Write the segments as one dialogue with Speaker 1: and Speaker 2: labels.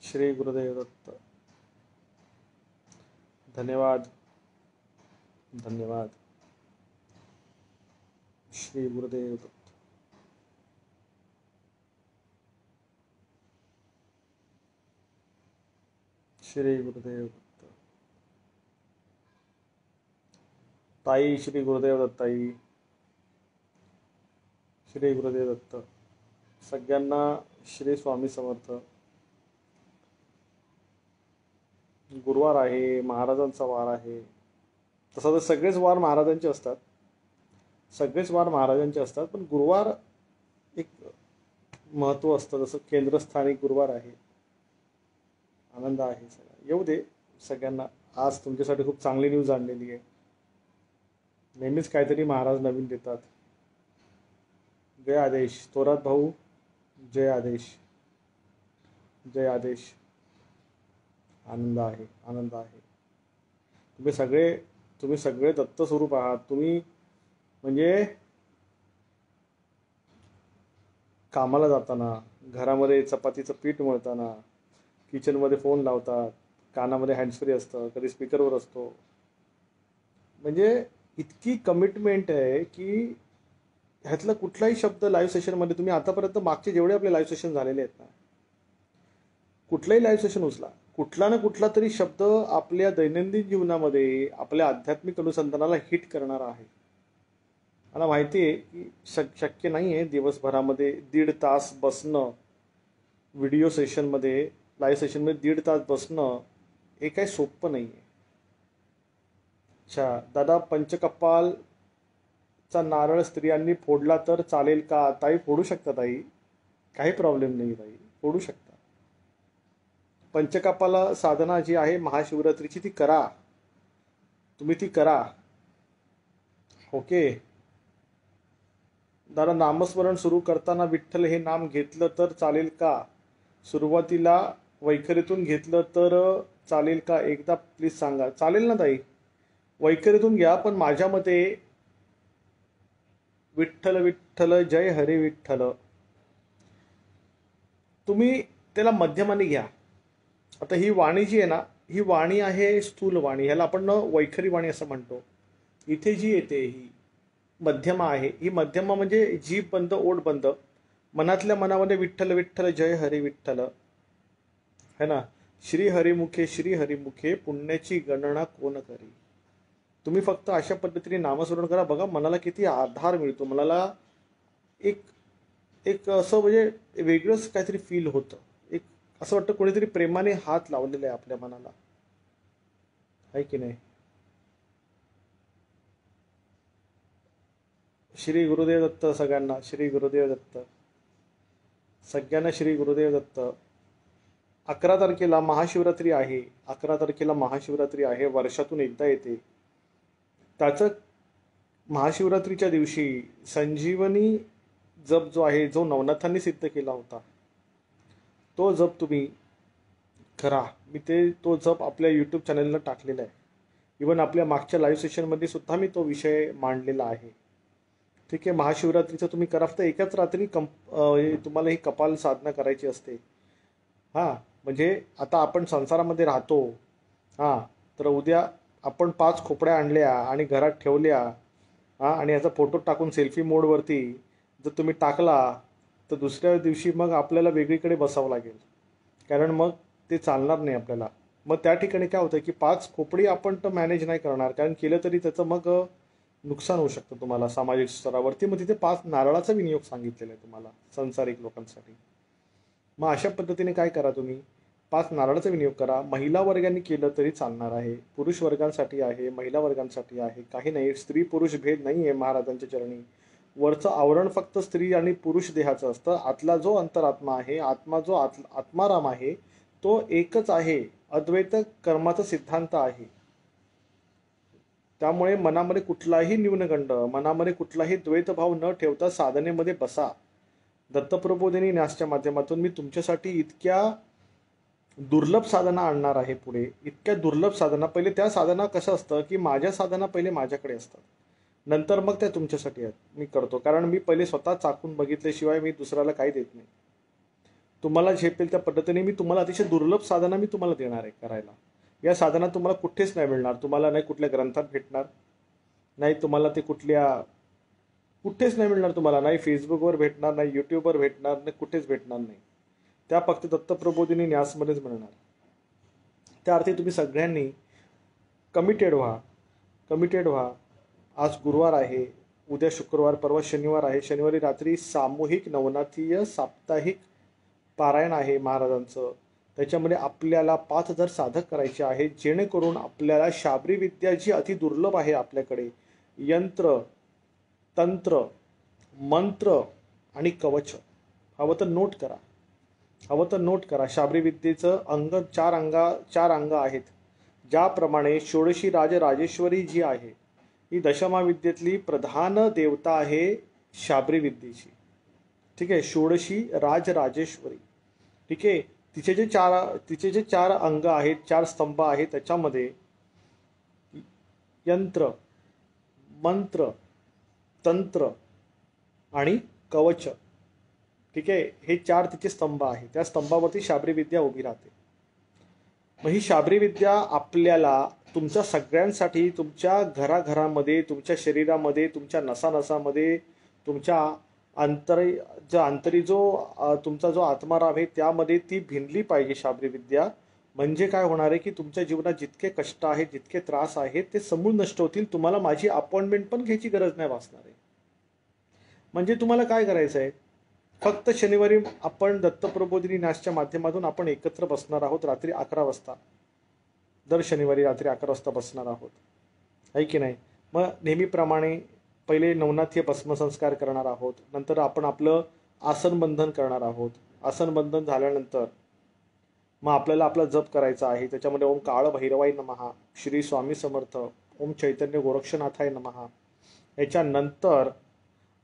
Speaker 1: श्री गुरुदेव दत्त. धन्यवाद. धन्यवाद. श्री गुरुदेव दत्त. श्री गुरुदेव दत्त. ताई श्री गुरुदेव दत्ताई. श्री गुरुदेव दत्त. सगळ्यांना श्री स्वामी समर्थ. गुरुवार आहे, महाराजांचा वार आहे. तसं तर सगळेच वार महाराजांचे असतात, सगळेच वार महाराजांचे असतात, पण गुरुवार एक महत्त्व असतं. जसं केंद्रस्थानी गुरुवार आहे. आनंद आहे सगळा. येऊ दे सगळ्यांना. आज तुमच्यासाठी खूप चांगली न्यूज आणलेली आहे. नेहमीच काहीतरी महाराज नवीन देतात. जय आदेश थोरात भाऊ. जय आदेश. जय आदेश. आनंद आहे, आनंद आहे. तुम्ही सगळे दत्त स्वरूप आहात. तुम्ही म्हणजे कामाला जाताना, घरामध्ये चपातीचं पीठ मळताना, किचनमध्ये फोन लावतात, कानामध्ये हँड्सफ्री असतं, कधी स्पीकरवर असतो. म्हणजे इतकी कमिटमेंट आहे की ह्यातला कुठलाही शब्द लाईव्ह सेशनमध्ये तुम्ही आतापर्यंत मागचे जेवढे आपले लाईव्ह सेशन झालेले आहेत ना, कुठलंही लाईव्ह सेशन उचला, कुठला ना कुठला तरी शब्द आपल्या दैनंदिन जीवनामध्ये आपल्या आध्यात्मिक अनुसंधानाला हिट करणारा आहे. मला माहिती आहे की शक्य नाही आहे दिवसभरामध्ये 1.5 तास बसणं, व्हिडिओ सेशनमध्ये, लाईव्ह सेशनमध्ये 1.5 तास बसणं हे काही सोपं नाही आहे. अच्छा दादा, पंचकपालचा नारळ स्त्रियांनी फोडला तर चालेल का? ताई फोडू शकता ताई, काही प्रॉब्लेम नाही ताई, फोडू शकता. पंचकपाल साधना जी आहे महाशिवरात्रीची ती करा, तुम्ही ती करा. ओके दादा, नामस्मरण सुरू करताना विठ्ठल हे नाम घेतलं तर चालेल का? सुरुवातीला वैखरीतून घेतलं तर चालेल का? एकदा प्लीज सांगा. चालेल ना ताई, वैखरीतून घ्या, पण माझ्या मते विठ्ठल विठ्ठल जय हरी विठ्ठल, तुम्ही त्याला मध्यमाने घ्या. आता ही वाणी जी आहे ना, ही वाणी आहे स्थूल वाणी, ह्याला आपण वैखरी वाणी असं म्हणतो. इथे जी येते ही मध्यमा आहे. ही मध्यमा म्हणजे जीभ बंद, ओठ बंद, मनातल्या मनामध्ये विठ्ठल विठ्ठल जय हरी विठ्ठल है ना. श्री हरिमुखे पुण्याची गणना कोण करी. तुम्ही फक्त अशा पद्धतीने नामस्मरण करा, बघा मनाला किती आधार मिळतो. मनाला एक एक असं म्हणजे वेगळंच काहीतरी फील होतं. एक असं वाटतं कोणीतरी प्रेमाने हात लावलेला आहे आपल्या मनाला, आहे की नाही. श्री गुरुदेव दत्त सगळ्यांना. श्री गुरुदेव दत्त सगळ्यांना. श्री गुरुदेव दत्त. 11 तारखेला महाशिवरात्री आहे. 11 तारखेला महाशिवरात्री आहे, वर्षातून एकदा येते. त्याचं महाशिवरात्रीच्या दिवशी संजीवनी जप जो आहे, जो नवनाथांनी सिद्ध केला होता, तो जप तुम्ही करा. मी तो जप आपल्या यूट्यूब चॅनलला टाकलेला आहे. इवन आपल्या मागच्या लाईव्ह सेशनमध्ये सुद्धा मी तो विषय मांडलेला आहे. ठीक आहे, महाशिवरात्रीचं तुम्ही करा. फक्त एकाच रात्री तुम्हाला ही कपाल साधना करायची असते. हां, म्हणजे आता आपण संसारामध्ये राहतो. हां, तर उद्या आपण 5 खोपड्या आणल्या आणि घरात ठेवल्या, हां, आणि याचा फोटो टाकून सेल्फी मोडवरती जर तुम्ही टाकला, तर दुसऱ्या दिवशी मग आपल्याला वेगळीकडे बसावं लागेल, कारण मग ते चालणार नाही आपल्याला. मग त्या ठिकाणी काय होतं की 5 खोपडी आपण तर मॅनेज नाही करणार, कारण केलं तरी त्याचं मग नुकसान होऊ शकतं तुम्हाला सामाजिक स्तरावरती. मग तिथे 5 नारळाचा विनियोग सांगितलेला आहे तुम्हाला संसारिक लोकांसाठी. मग अशा पद्धतीने काय करा, तुम्ही 5 नारळाचा विनियोग करा. महिला वर्गाने केलं तरी चालणार आहे, पुरुष वर्गांसाठी आहे, महिला वर्गांसाठी आहे, काही नाही. स्त्री पुरुष भेद नाही आहे महाराजांच्या चरणी. वरचं आवरण फक्त स्त्री आणि पुरुष देहाचं असतं. आतला जो अंतरात्मा आहे, आत्मा जो आत्माराम आहे, तो एकच आहे. अद्वैत कर्माचा सिद्धांत आहे. त्यामुळे मनामध्ये कुठलाही न्यूनगंड, मनामध्ये कुठलाही द्वैतभाव न ठेवता साधनेमध्ये बसा. दत्तप्रबोधिनी न्यासच्या माध्यमातून मी तुमच्यासाठी इतक्या दुर्लभ साधना आणणार आहे पुढे. इतक्या दुर्लभ साधना. पहिले त्या साधना कसं असतं की माझ्या साधना पहिले माझ्याकडे असतात, नंतर मग त्या तुमच्यासाठी आहेत, मी करतो. कारण मी पहिले स्वतः चाकून बघितल्याशिवाय मी दुसऱ्याला काही देत नाही. तुम्हाला झेपेल त्या पद्धतीने मी तुम्हाला अतिशय दुर्लभ साधना मी तुम्हाला देणार आहे करायला. या साधना तुम्हाला कुठेच नाही मिळणार. तुम्हाला नाही कुठल्या ग्रंथात भेटणार, नाही तुम्हाला ते कुठेच नाही मिळणार. तुम्हाला नाही फेसबुकवर भेटणार, नाही यूट्यूबवर भेटणार, नाही कुठेच भेटणार नाही. त्या फक्त दत्तप्रबोधिनी न्यासमध्येच मिळणार. त्या अर्थी तुम्ही सगळ्यांनी कमिटेड व्हा. आज गुरुवार आहे, उद्या शुक्रवार, परवा शनिवार आहे. शनिवारी रात्री सामूहिक नवनाथीय साप्ताहिक पारायण आहे महाराजांचं. त्याच्यामध्ये आपल्याला 5000 साधक करायचे आहेत, जेणेकरून आपल्याला शाबरी विद्या जी अति दुर्लभ आहे आपल्याकडे, यंत्र, तंत्र, मंत्र आणि कवच. हवं तर नोट करा. शाबरी विद्येचं चार अंग आहेत. ज्याप्रमाणे षोडशी राजेश्वरी जी आहे, ही दशमा विद्येतली प्रधान देवता आहे शाबरी विद्येची. ठीक आहे, षोडशी राजेश्वरी. ठीक आहे, तिचे जे चार अंग आहेत, 4 स्तंभ आहेत, त्याच्यामध्ये यंत्र, मंत्र, तंत्र आणि कवच. ठीक आहे, हे 4 तिचे स्तंभ आहेत. त्या स्तंभावरती शाबरी विद्या उभी राहते. मग ही शाबरी विद्या आपल्याला तुमच्या सगळ्यांसाठी, तुमच्या घराघरामध्ये, तुमच्या शरीरामध्ये, तुमच्या नसानसामध्ये, तुमच्या अंतरी तुमचा जो आत्माराम आहे त्यामध्ये ती भिनली पाहिजे शाबरी विद्या. म्हणजे काय होणार आहे की तुमच्या जीवनात जितके कष्ट आहेत, जितके त्रास आहेत, ते समूळ नष्ट होतील. तुम्हाला माझी अपॉइंटमेंट पण घ्यायची गरज नाही भासणार आहे. म्हणजे तुम्हाला काय करायचं आहे, फक्त शनिवारी आपण दत्तप्रबोधिनी न्यासच्या माध्यमातून आपण एकत्र बसणार आहोत रात्री 11 वाजता. दर शनिवारी रात्री 11 वाजता बसणार आहोत, आहे की नाही. मग नेहमीप्रमाणे पहिले नवनाथीय भस्मसंस्कार करणार आहोत. नंतर आपण आपलं आसन बंधन करणार आहोत. आसन बंधन झाल्यानंतर मग आपल्याला आपला जप करायचा आहे. त्याच्यामध्ये ओम काळ भैरवाय नमः, श्री स्वामी समर्थ, ओम चैतन्य गोरक्षनाथाय नमः. याच्यानंतर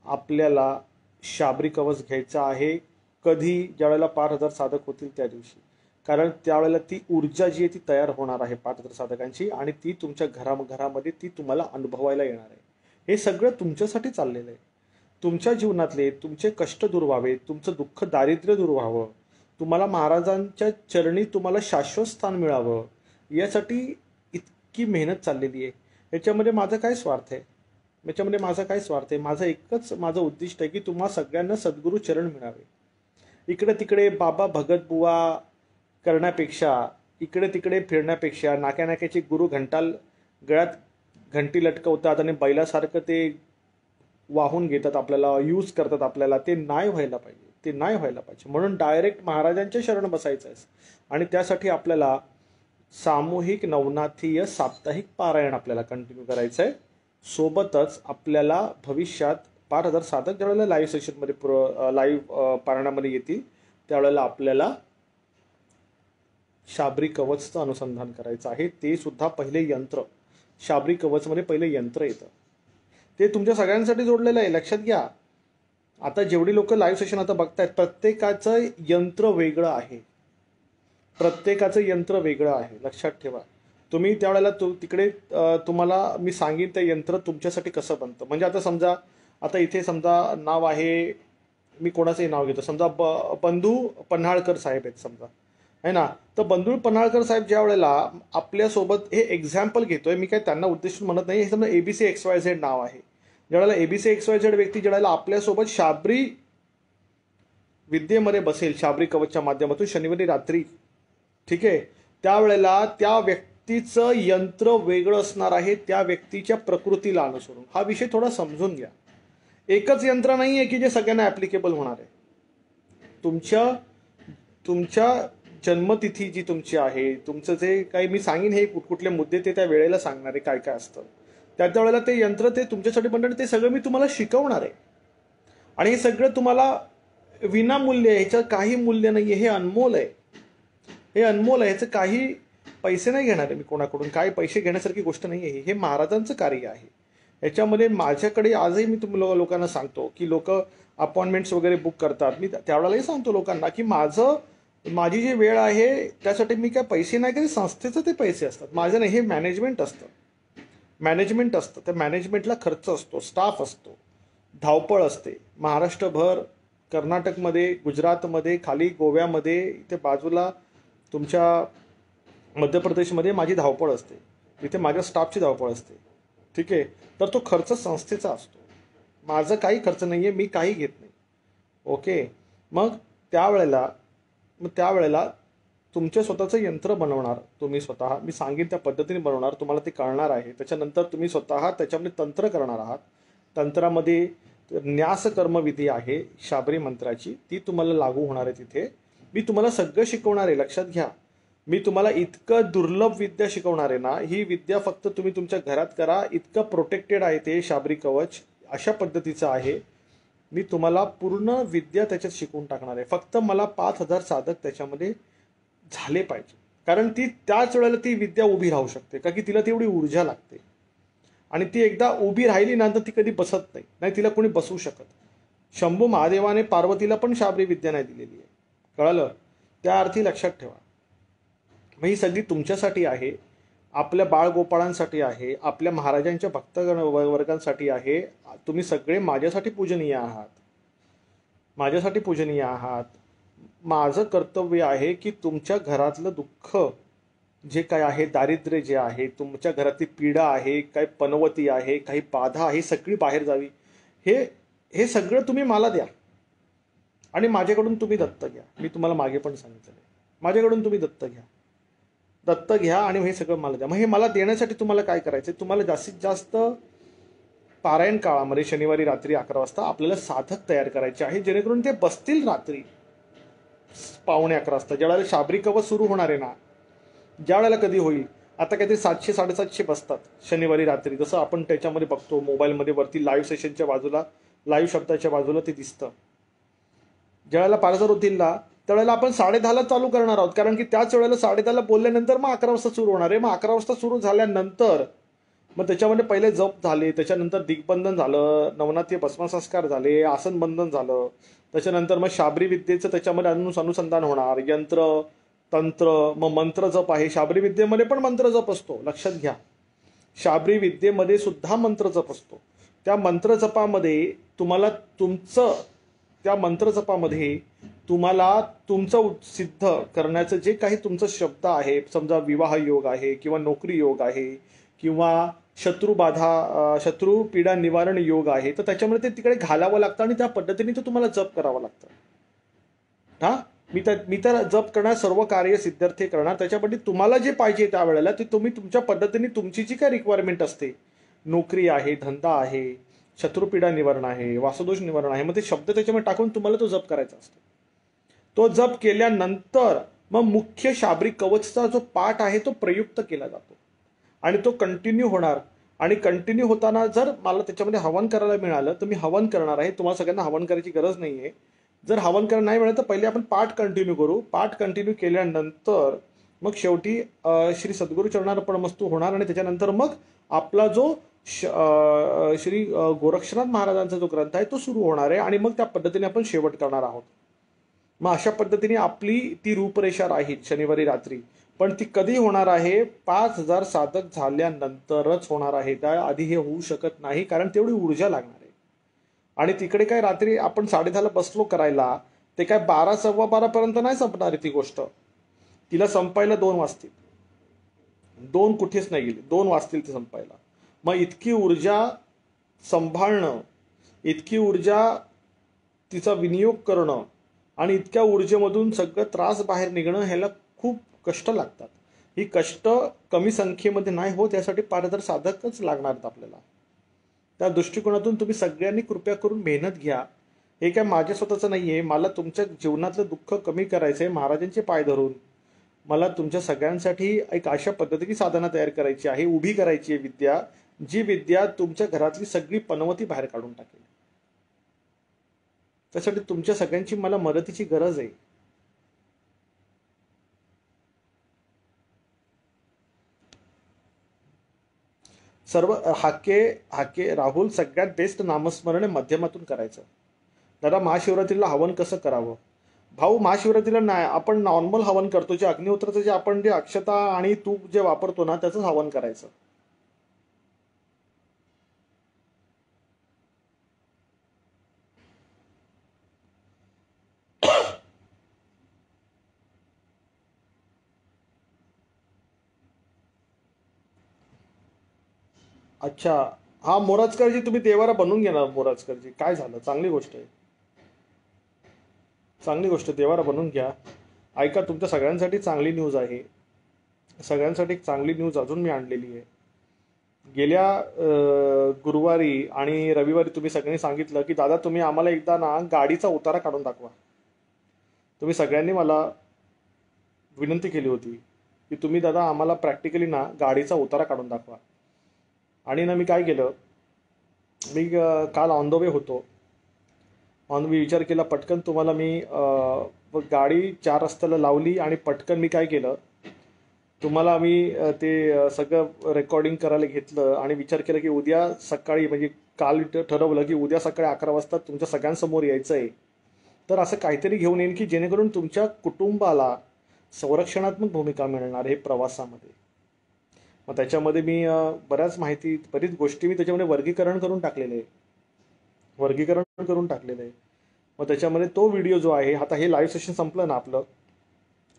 Speaker 1: आपल्याला शाबरी कवच घ्यायचं आहे. कधी? ज्यावेळेला 5000 साधक होतील त्या दिवशी. कारण त्यावेळेला ती ऊर्जा जी आहे ती तयार होणार आहे 5000 साधकांची, आणि ती तुमच्या घरामध्ये ती तुम्हाला अनुभवायला येणार आहे. हे सगळं तुमच्यासाठी चाललेलं आहे. तुमच्या जीवनातले तुमचे कष्ट दूर व्हावे, तुमचं दुःख दारिद्र्य दूर व्हावं, तुम्हाला महाराजांच्या चरणी तुम्हाला शाश्वत स्थान मिळावं, यासाठी इतकी मेहनत चाललेली आहे. याच्यामध्ये माझा काय स्वार्थ आहे? माझं एकच उद्दिष्ट आहे की तुम्हा सगळ्यांना सद्गुरू चरण मिळावे. इकडे तिकडे बाबा भगत बुवा करण्यापेक्षा, इकडे तिकडे फिरण्यापेक्षा, नाक्याची गुरु गळ्यात घंटी लटकवतात आणि बैलासारखं ते वाहून घेतात, आपल्याला यूज करतात आपल्याला, ते नाही व्हायला पाहिजे. म्हणून डायरेक्ट महाराजांच्या शरण बसायचं आहे. आणि त्यासाठी आपल्याला सामूहिक नवनाथीय साप्ताहिक पारायण आपल्याला कंटिन्यू करायचं आहे. सोबतच आपल्याला भविष्यात 5000 साधक ज्यावेळेला लाईव्ह सेशनमध्ये लाईव्ह पारायणामध्ये येतील त्यावेळेला आपल्याला शाबरी कवचचं अनुसंधान करायचं आहे. ते सुद्धा पहिले यंत्र, शाबरी कवचमध्ये पहिले यंत्र येतं, ते तुमच्या सगळ्यांसाठी जोडलेलं आहे. लक्षात घ्या, आता जेवढी लोक लाईव्ह सेशन आता बघतायत, प्रत्येकाचं यंत्र वेगळं आहे. लक्षात ठेवा. तुम्ही त्यावेळेला तिकडे तुम्हाला मी सांगेन ते यंत्र तुमच्यासाठी कसं बनतं. म्हणजे आता समजा, आता इथे समजा नाव आहे, मी कोणाचंही नाव घेतो, समजा बंधू पन्हाळकर साहेब आहेत समजा, आहे ना. तर बंधू पन्हाळकर साहेब ज्या वेळेला आपल्यासोबत, हे एक्झाम्पल घेतोय मी, काय त्यांना उद्देशून म्हणत नाही. हे समजा ABC XYZ नाव आहे. ज्यावेळेला ABC XYZ व्यक्ती ज्यावेळेला आपल्यासोबत शाबरी विद्येमध्ये बसेल, शाबरी कवचच्या माध्यमातून शनिवारी रात्री, ठीक आहे, त्यावेळेला त्या व्यक्तीचं यंत्र वेगळं असणार आहे, त्या व्यक्तीच्या प्रकृतीला अनुसरून. हा विषय थोडा समजून घ्या. एकच यंत्र नाही आहे की जे सगळ्यांना ऍप्लिकेबल होणार आहे. तुमच्या जन्मतिथी जी तुमची आहे, तुमचं जे काही मी सांगेन हे कुठले मुद्दे ते त्या वेळेला सांगणार आहे, काय काय असतं त्या वेळेला ते यंत्र ते तुमच्यासाठी बनणार. ते सगळं मी तुम्हाला शिकवणार आहे. आणि हे सगळं तुम्हाला विनामूल्य आहे, ह्याचं काही मूल्य नाही आहे. हे अनमोल आहे. ह्याचं काही पैसे नाही घेणार आहे मी कोणाकडून. काही पैसे घेण्यासारखी गोष्ट नाही आहे. हे महाराजांचं कार्य आहे. याच्यामध्ये माझ्याकडे आजही मी तुम्हाला लोकांना सांगतो की लोक अपॉइंटमेंट्स वगैरे बुक करतात. मी त्यावेळेलाही सांगतो लोकांना की माझी जी वेळ आहे त्यासाठी मी काय पैसे नाही कधी, संस्थेचं ते पैसे असतात, माझं नाही. हे मॅनेजमेंट असतं. त्या मॅनेजमेंटला खर्च असतो, स्टाफ असतो, धावपळ असते. महाराष्ट्रभर कर्नाटकमध्ये, गुजरातमध्ये, खाली गोव्यामध्ये, इथे बाजूला तुमच्या मध्य प्रदेशमध्ये माझी धावपळ असते, इथे माझ्या स्टाफची धावपळ असते. ठीक आहे. तर तो खर्च संस्थेचा असतो, माझं काही खर्च नाही आहे, मी काही घेत नाही. ओके. मग त्यावेळेला त्यावेळेला तुमच्या स्वतःचं यंत्र बनवणार तुम्ही स्वतः, मी सांगेन त्या पद्धतीने बनवणार, तुम्हाला ते कळणार आहे. त्याच्यानंतर तुम्ही स्वतः त्याच्यामध्ये तंत्र करणार आहात. तंत्रामध्ये न्यास कर्मविधी आहे शाबरी मंत्राची, ती तुम्हाला लागू होणार आहे तिथे. मी तुम्हाला सगळं शिकवणार आहे, लक्षात घ्या. मी तुम्हाला इतकं दुर्लभ विद्या शिकवणार आहे ना, ही विद्या फक्त तुम्ही तुमच्या घरात करा. इतकं प्रोटेक्टेड आहे ते शाबरी कवच, अशा पद्धतीचं आहे. मी तुम्हाला पूर्ण विद्या त्याच्यात शिकवून टाकणार आहे. फक्त मला 5,000 साधक त्याच्यामध्ये झाले पाहिजे, कारण ती त्याच वेळेला ती विद्या उभी राहू शकते, का की तिला तेवढी ऊर्जा लागते. आणि ती एकदा उभी राहिली ना तर ती कधी बसत नाही, नाही तिला कोणी बसवू शकत. शंभू महादेवाने पार्वतीला पण शाबरी विद्या नाही दिलेली आहे, कळलं? त्या अर्थी लक्षात ठेवा. मग ही सगळी तुमच्यासाठी आहे, आपल्या बाळगोपाळांसाठी आहे, आपल्या महाराजांच्या भक्तगण वर्गांसाठी आहे. तुम्ही सगळे माझ्यासाठी पूजनीय आहात, माझ्यासाठी पूजनीय आहात. माझं कर्तव्य आहे की तुमच्या घरातलं दुःख जे काय आहे, दारिद्र्य जे आहे, तुमच्या घरातली पीडा आहे, काही पनवती आहे, काही बाधा आहे, सगळी बाहेर जावी. हे हे सगळं तुम्ही मला द्या आणि माझ्याकडून तुम्ही दत्त घ्या. मी तुम्हाला मागे पण सांगितलं, माझ्याकडून तुम्ही दत्त घ्या, दत्त घ्या आणि हे सगळं मला द्या. मग हे मला देण्यासाठी तुम्हाला काय करायचं, तुम्हाला जास्तीत जास्त पारायण काळामध्ये शनिवारी रात्री 11 वाजता आपल्याला साधक तयार करायचे आहे, जेणेकरून ते बसतील रात्री 11:15 वाजता, ज्यावेळेला शाबरी कवच सुरू होणार आहे ना, ज्या वेळेला कधी होईल. आता काहीतरी 700-750 बसतात शनिवारी रात्री, जसं आपण त्याच्यामध्ये बघतो मोबाईलमध्ये वरती लाईव्ह सेशनच्या बाजूला, लाईव्ह शब्दाच्या बाजूला ते दिसतं. ज्यावेळेला 5,000 होतील ना, त्यावेळेला आपण 10:30ला चालू करणार आहोत, कारण की त्याच वेळेला 10:30ला बोलल्यानंतर मग 11 वाजता सुरू होणार आहे. मग 11 वाजता सुरू झाल्यानंतर मग त्याच्यामध्ये पहिले जप झाले, त्याच्यानंतर दिग्बंधन झालं, नवनाथीय भस्मसंस्कार झाले, आसन बंधन झालं, त्याच्यानंतर मग शाबरी विद्येचं त्याच्यामध्ये अनुसंधान होणार, यंत्र तंत्र, मग मंत्र जप आहे. शाबरी विद्येमध्ये पण मंत्र जप असतो, लक्षात घ्या. शाबरी विद्येमध्ये सुद्धा मंत्र जप असतो. त्या मंत्र जपामध्ये तुम्हाला तुमचं सिद्ध करण्याचं जे काही तुमचं शब्द आहे, समजा विवाह योग आहे किंवा नोकरी योग आहे किंवा शत्रू पीडा निवारण योग आहे, तर त्याच्यामध्ये ते तिकडे घालावं लागतं आणि त्या पद्धतीने ते तुम्हाला जप करावं लागतं. हा, मी तर जप करणार, सर्व कार्य सिद्धार्थ करणार. त्याच्यामध्ये तुम्हाला जे पाहिजे त्यावेळेला ते तुम्ही तुमच्या पद्धतीने, तुमची जी काय रिक्वायरमेंट असते, नोकरी आहे, धंदा आहे, शत्रुपीडा निवारण आहे, वासदोष निवारण आहे, मग ते शब्द त्याच्यामध्ये टाकून तुम्हाला तो जप करायचा असतो. तो जप केल्यानंतर मग मुख्य शाबरी कवचचा जो पाठ आहे तो प्रयुक्त केला जातो आणि तो कंटिन्यू होणार. आणि कंटिन्यू होताना जर मला त्याच्यामध्ये हवन करायला मिळालं तर मी हवन करणार आहे. तुम्हाला सगळ्यांना हवन करायची गरज नाही आहे. जर हवन करायला नाही मिळालं तर पहिले आपण पाठ कंटिन्यू करू. पाठ कंटिन्यू केल्यानंतर मग शेवटी श्री सद्गुरू चरणार्पणमस्तू होणार आणि त्याच्यानंतर मग आपला जो श्री गोरक्षनाथ महाराजांचा जो ग्रंथ आहे तो सुरू होणार आहे आणि मग त्या पद्धतीने आपण शेवट करणार आहोत. मग अशा पद्धतीने आपली ती रूपरेषा राहील शनिवारी रात्री. पण ती कधी होणार आहे? 5,000 साधक झाल्यानंतरच होणार आहे. त्याआधी हे होऊ शकत नाही, कारण तेवढी ऊर्जा लागणार आहे. आणि तिकडे काय रात्री आपण 10:30ला बसलो करायला, ते काय 12, 12:15 पर्यंत नाही संपणार आहे ती गोष्ट. तिला संपायला 2 वाजतील. 2 कुठेच नाही गेले, 2 वाजतील ती संपायला. मग इतकी ऊर्जा सांभाळणं, इतकी ऊर्जा तिचा विनियोग करणं आणि इतक्या ऊर्जेमधून सगळं त्रास बाहेर निघणं, ह्याला खूप कष्ट लागतात. ही कष्ट कमी संख्येमध्ये नाही होत, यासाठी 5,000 साधकच लागणार आहेत आपल्याला. त्या दृष्टिकोनातून तुम्ही सगळ्यांनी कृपया करून मेहनत घ्या. हे काय माझ्या स्वतःचं नाही आहे, मला तुमच्या जीवनातलं दुःख कमी करायचं आहे. महाराजांचे पाय धरून मला तुमच्या सगळ्यांसाठी एक अशा पद्धतीची साधना तयार करायची आहे, उभी करायची आहे विद्या, जी विद्या तुमच्या घरातली सगळी पनवती बाहेर काढून टाकेल. त्यासाठी तुमच्या सगळ्यांची मला मदतीची गरज आहे. सर्व हाके राहुल, सगळ्यात बेस्ट नामस्मरण माध्यमातून करायचं. दादा, महाशिवरात्रीला हवन कसं करावं? भाऊ, महाशिवरात्रीला नाही, आपण नॉर्मल हवन करतो, जे अग्निहोत्राचं जे आपण जे अक्षता आणि तूप जे वापरतो ना, त्याचंच हवन करायचं. अच्छा. हा मोराजकरजी तुम्ही देवारा बनवून घ्या ना. मोराजकरजी काय झालं, चांगली गोष्ट आहे. चांगली गोष्ट आहे, देवारा बनवून घ्या. ऐका, तुमच्या सगळ्यांसाठी चांगली न्यूज आहे. सगळ्यांसाठी एक चांगली न्यूज अजून मी आणलेली आहे. गेल्या गुरुवारी आणि रविवारी तुम्ही सगळ्यांनी सांगितलं की दादा तुम्ही आम्हाला एकदा ना गाडीचा उतारा काढून दाखवा. तुम्ही सगळ्यांनी मला विनंती केली होती की तुम्ही दादा आम्हाला प्रॅक्टिकली ना गाडीचा उतारा काढून दाखवा. आणि ना मी काय केलं, मी काल ऑन द वे होतो. मी विचार केला पटकन तुम्हाला मी गाडी 4 रस्त्याला लावली आणि पटकन मी काय केलं, तुम्हाला मी ते सगळं रेकॉर्डिंग करायला घेतलं आणि विचार केला की उद्या सकाळी म्हणजे काल ठरवलं की उद्या सकाळी 11 वाजता तुमच्या सगळ्यांसमोर यायचं आहे. तर असं काहीतरी घेऊन येईन की जेणेकरून तुमच्या कुटुंबाला संरक्षणात्मक भूमिका मिळणार आहे प्रवासामध्ये. मग त्याच्यामध्ये मी बरीच गोष्टी मी त्याच्यामध्ये वर्गीकरण करून टाकलेले आहे. मग त्याच्यामध्ये तो व्हिडिओ जो आहे, आता हे लाईव्ह सेशन संपलं ना आपलं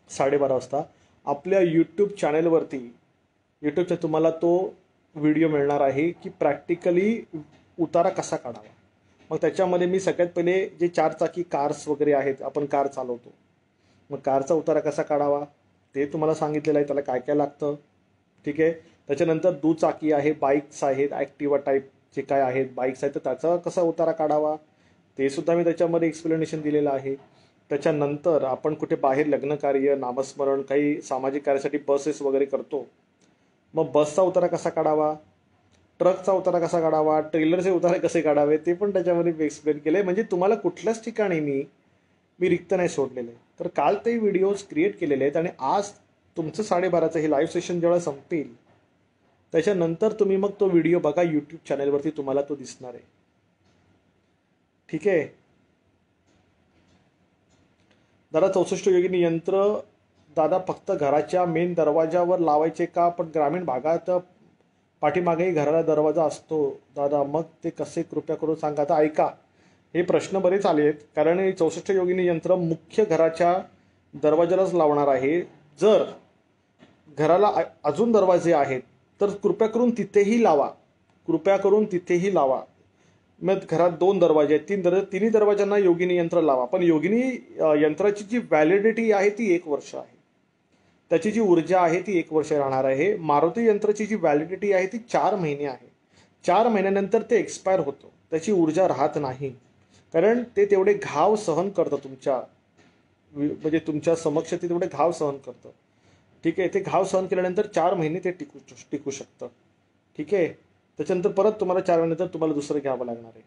Speaker 1: 12:30 वाजता, आपल्या यूट्यूबच्या तुम्हाला तो व्हिडिओ मिळणार आहे की प्रॅक्टिकली उतारा कसा काढावा. मग त्याच्यामध्ये मी सगळ्यात पहिले जे 4 चाकी कार्स वगैरे आहेत, आपण कार चालवतो, मग कारचा उतारा कसा काढावा ते तुम्हाला सांगितलेलं आहे, त्याला काय काय लागतं. ठीक आहे. त्याच्यानंतर दुचाकी आहे, बाईक्स आहेत, ॲक्टिवा टाईप जे काय आहेत बाईक्स आहेत, तर त्याचा कसा उतारा काढावा ते सुद्धा मी त्याच्यामध्ये एक्सप्लेनेशन दिलेलं आहे. त्याच्यानंतर आपण कुठे बाहेर लग्नकार्य, नामस्मरण, काही सामाजिक कार्यासाठी बसेस वगैरे करतो, मग बसचा उतारा कसा काढावा, ट्रकचा उतारा कसा काढावा, ट्रेलरचे उतारे कसे काढावे ते पण त्याच्यामध्ये मी एक्सप्लेन केले. म्हणजे तुम्हाला कुठल्याच ठिकाणी मी रिक्त नाही सोडलेलं आहे. तर काल ते व्हिडिओज क्रिएट केलेले आहेत आणि आज तुमचं 12:30चं हे लाईव्ह सेशन जेव्हा संपेल त्याच्यानंतर तुम्ही मग तो व्हिडिओ बघा, यूट्यूब चॅनलवरती तुम्हाला तो दिसणार आहे. ठीक आहे. दादा 64 योगिनी यंत्र दादा फक्त घराच्या मेन दरवाजावर लावायचे का, पण ग्रामीण भागात पाठीमागेही घराला दरवाजा असतो दादा, मग ते कसे कृपया करून सांगा. आता ऐका, हे प्रश्न बरेच आले आहेत, कारण हे 64 योगिनी यंत्र मुख्य घराच्या दरवाजालाच लावणार आहे. जर घराला अजून दरवाजे आहेत तर कृपया करून तिथेही लावा. मग घरात 2 दरवाजे आहेत, 3 दरवाजे, तिन्ही दरवाजांना योगिनी यंत्र लावा. पण योगिनी यंत्राची जी व्हॅलिडिटी आहे ती 1 वर्ष आहे. त्याची जी ऊर्जा आहे ती 1 वर्ष राहणार आहे. मारुती यंत्राची जी व्हॅलिडिटी आहे ती 4 महिने आहे. 4 महिन्यानंतर ते एक्सपायर होतं, त्याची ऊर्जा राहत नाही. कारण ते तेवढे घाव सहन करतं म्हणजे तुमच्या समक्ष ते तेवढे घाव सहन करतं. ठीक आहे. ते घाव सहन केल्यानंतर 4 महिने ते टिकू शकतं. ठीक आहे. त्याच्यानंतर परत तुम्हाला 4 महिन्यानंतर तुम्हाला दुसरं घ्यावं लागणार आहे.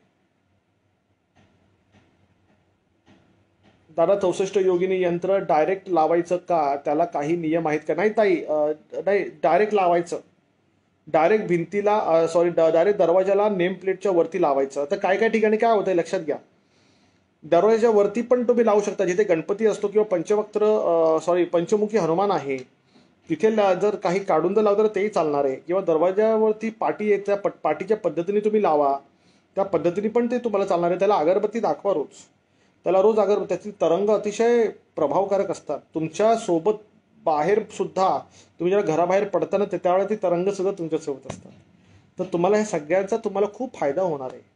Speaker 1: दादा 64 योगिनी यंत्र डायरेक्ट लावायचं का, त्याला काही नियम आहेत का. नाही ताई, नाही, डायरेक्ट लावायचं. डायरेक्ट भिंतीला, डायरेक्ट दरवाजाला नेम प्लेटच्या वरती लावायचं. तर काय काय ठिकाणी काय होतंय लक्षात घ्या, दरवाजाच्या वरती पण तुम्ही लावू शकता, जिथे गणपती असतो किंवा पंचमुखी हनुमान आहे तिथे जर काही काढून जर लावलं तर तेही चालणार आहे. किंवा दरवाजावरती पाटी आहे, त्या पाटीच्या पद्धतीने तुम्ही लावा, त्या पद्धतीने पण ते तुम्हाला चालणार आहे. त्याला अगरबत्ती दाखवा रोज, त्याला रोज अगरबत्ती, त्याची तरंग अतिशय प्रभावकारक असतात. तुमच्या सोबत बाहेर सुद्धा तुम्ही जेव्हा घराबाहेर पडताना त्यावेळेला ती तरंग सुद्धा तुमच्यासोबत असतात. तर तुम्हाला ह्या सगळ्यांचा तुम्हाला खूप फायदा होणार आहे.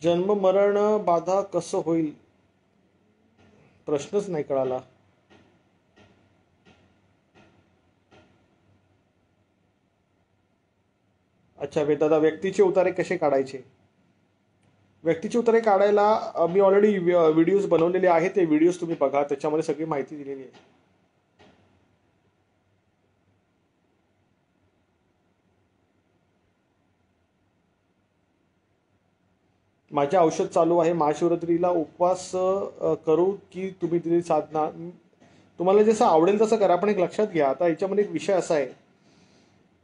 Speaker 1: जन्म मरण बाधा कसं होईल, प्रश्नच नाही कळाला. अच्छा दादा, व्यक्तीचे उतारे कसे काढायचे. व्यक्तीचे उतारे काढायला मी ऑलरेडी व्हिडिओज बनवलेले आहेत, ते व्हिडिओज तुम्ही बघा, त्याच्यामध्ये सगळी माहिती दिलेली आहे. माझे औषध चालू आहे. महाशिवरात्रीला उपवास करू की तुम्ही दिलेली साधना, तुम्हाला जसं आवडेल तसं करा. पण एक लक्षात घ्या, आता याच्यामध्ये एक विषय असा आहे,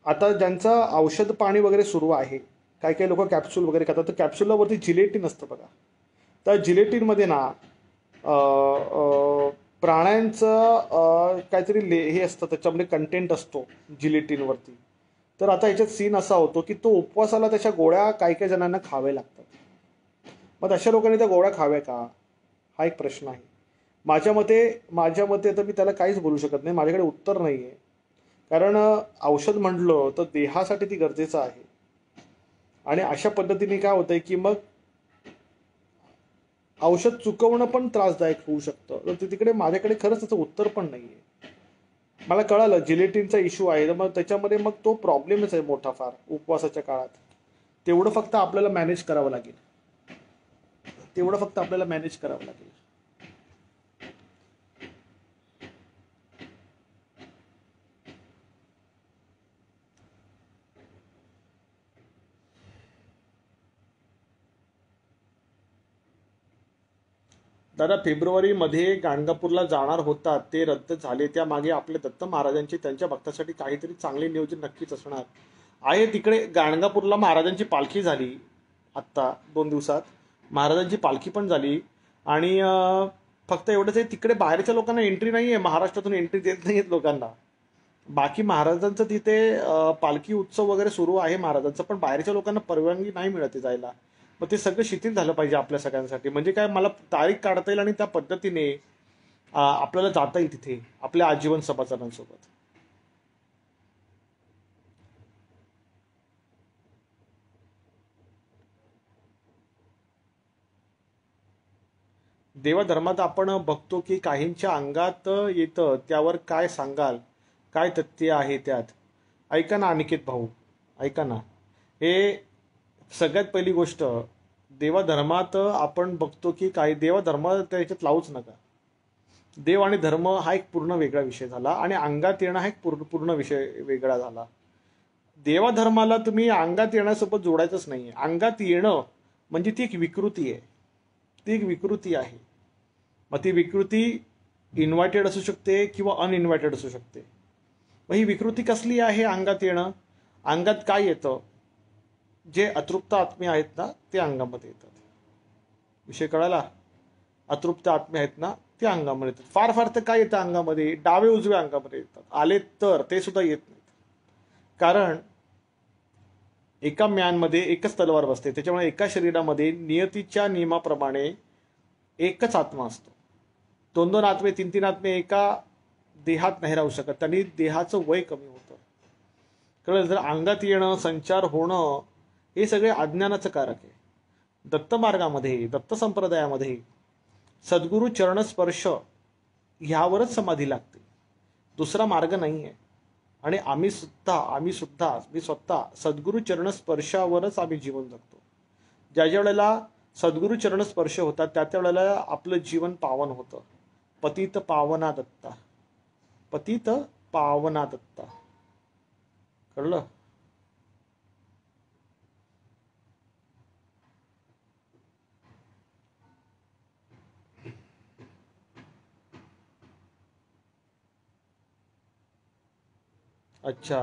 Speaker 1: आता ज्यांचं औषध पाणी वगैरे सुरू आहे, काही काही लोक कॅप्सूल वगैरे खातात, तर कॅप्सूलला वरती जिलेटिन असतं बघा. त्या जिलेटिनमध्ये ना प्राण्यांचं काहीतरी हे असतं, त्याच्यामध्ये कंटेंट असतो जिलेटिनवरती. तर आता ह्याच्यात सीन असा होतो की तो उपवासाला त्याच्या गोळ्या काही काही जणांना खावे लागतात. मग अशा लोकांनी त्या गोळ्या खाव्या का, हा एक प्रश्न आहे. माझ्या मते तर मी त्याला काहीच बोलू शकत नाही, माझ्याकडे उत्तर नाही आहे. कारण औषध म्हटलं तर देहासाठी ती गरजेचं आहे. आणि अशा पद्धतीने काय होतंय की मग औषध चुकवणं पण त्रासदायक होऊ शकतं. तर तिकडे माझ्याकडे खरंच त्याचं उत्तर पण नाही आहे. मला कळालं जिलेटिनचा इश्यू आहे, तर मग त्याच्यामध्ये मग तो प्रॉब्लेमच आहे मोठा फार उपवासाच्या काळात. तेवढं फक्त आपल्याला मॅनेज करावं लागेल. तेवढं फक्त आपल्याला मॅनेज करावं लागेल. दादा, फेब्रुवारीमध्ये गाणगापूरला जाणार होतात ते रद्द झाले, त्यामागे आपल्या दत्त महाराजांचे त्यांच्या भक्तासाठी काहीतरी चांगले नियोजन नक्कीच असणार आहे. तिकडे गाणगापूरला महाराजांची पालखी झाली आत्ता 2 दिवसात. महाराजांची पालखी पण झाली. आणि फक्त एवढंच आहे, तिकडे बाहेरच्या लोकांना एंट्री नाही आहे, महाराष्ट्रातून एंट्री देत नाही आहेत लोकांना. बाकी महाराजांचं तिथे पालखी उत्सव वगैरे सुरू आहे महाराजांचं, पण बाहेरच्या लोकांना परवानगी नाही मिळत आहे जायला. मग ते सगळं शिथिल झालं पाहिजे आपल्या सगळ्यांसाठी. म्हणजे काय, मला तारीख काढता येईल आणि त्या पद्धतीने आपल्याला जाता येईल तिथे आपल्या आजीवन सभासदांसोबत. देवधर्मात आपण बघतो की काहींच्या अंगात येतं, त्यावर काय सांगाल, काय तथ्य आहे त्यात? ऐका ना अनिकेत भाऊ, ऐका ना. हे सगळ्यात पहिली गोष्ट, देवधर्मात आपण बघतो की काही देवधर्म त्याच्यात लावूच नका. देव आणि धर्म हा एक पूर्ण वेगळा विषय झाला आणि अंगात येणं हा एक पूर्ण विषय वेगळा झाला. देवाधर्माला तुम्ही अंगात येण्यासोबत जोडायचंच नाहीये. अंगात येणं म्हणजे ती एक विकृती आहे, ती एक विकृती आहे. मग ती विकृती इन्व्हायटेड असू शकते किंवा अनइन्व्हायटेड असू शकते. मग ही विकृती कसली आहे अंगात येणं? अंगात काय येतं? जे अतृप्त आत्मे आहेत ना ते अंगामध्ये येतात. विषय कळाला? अतृप्त आत्मे आहेत ना ते अंगामध्ये येतात. फार फार तर काय येतं अंगामध्ये? डावे उजवे अंगामध्ये येतात. आले तर ते सुद्धा येत नाहीत. कारण एका म्यानमध्ये एकच तलवार बसते, त्याच्यामुळे एका शरीरामध्ये नियतीच्या नियमाप्रमाणे एकच आत्मा असतो. 2-2 आत्मे 3-3 आत्मे एका देहात नाही राहू शकत. त्यांनी देहाचं वय कमी होतं. कळलं? जर अंगात येणं, संचार होणं हे सगळे अज्ञानाचं कारक आहे. दत्त मार्गामध्ये, दत्त संप्रदायामध्ये सद्गुरू चरणस्पर्श ह्यावरच समाधी लागते, दुसरा मार्ग नाही आहे. आणि मी स्वतः सद्गुरू चरणस्पर्शावरच आम्ही जीवन जगतो. ज्या वेळेला सद्गुरू चरणस्पर्श होतात त्या वेळेला आपलं जीवन पावन होतं. पतित पावना दत्ता, पतित पावना दत्ता. कळलं? अच्छा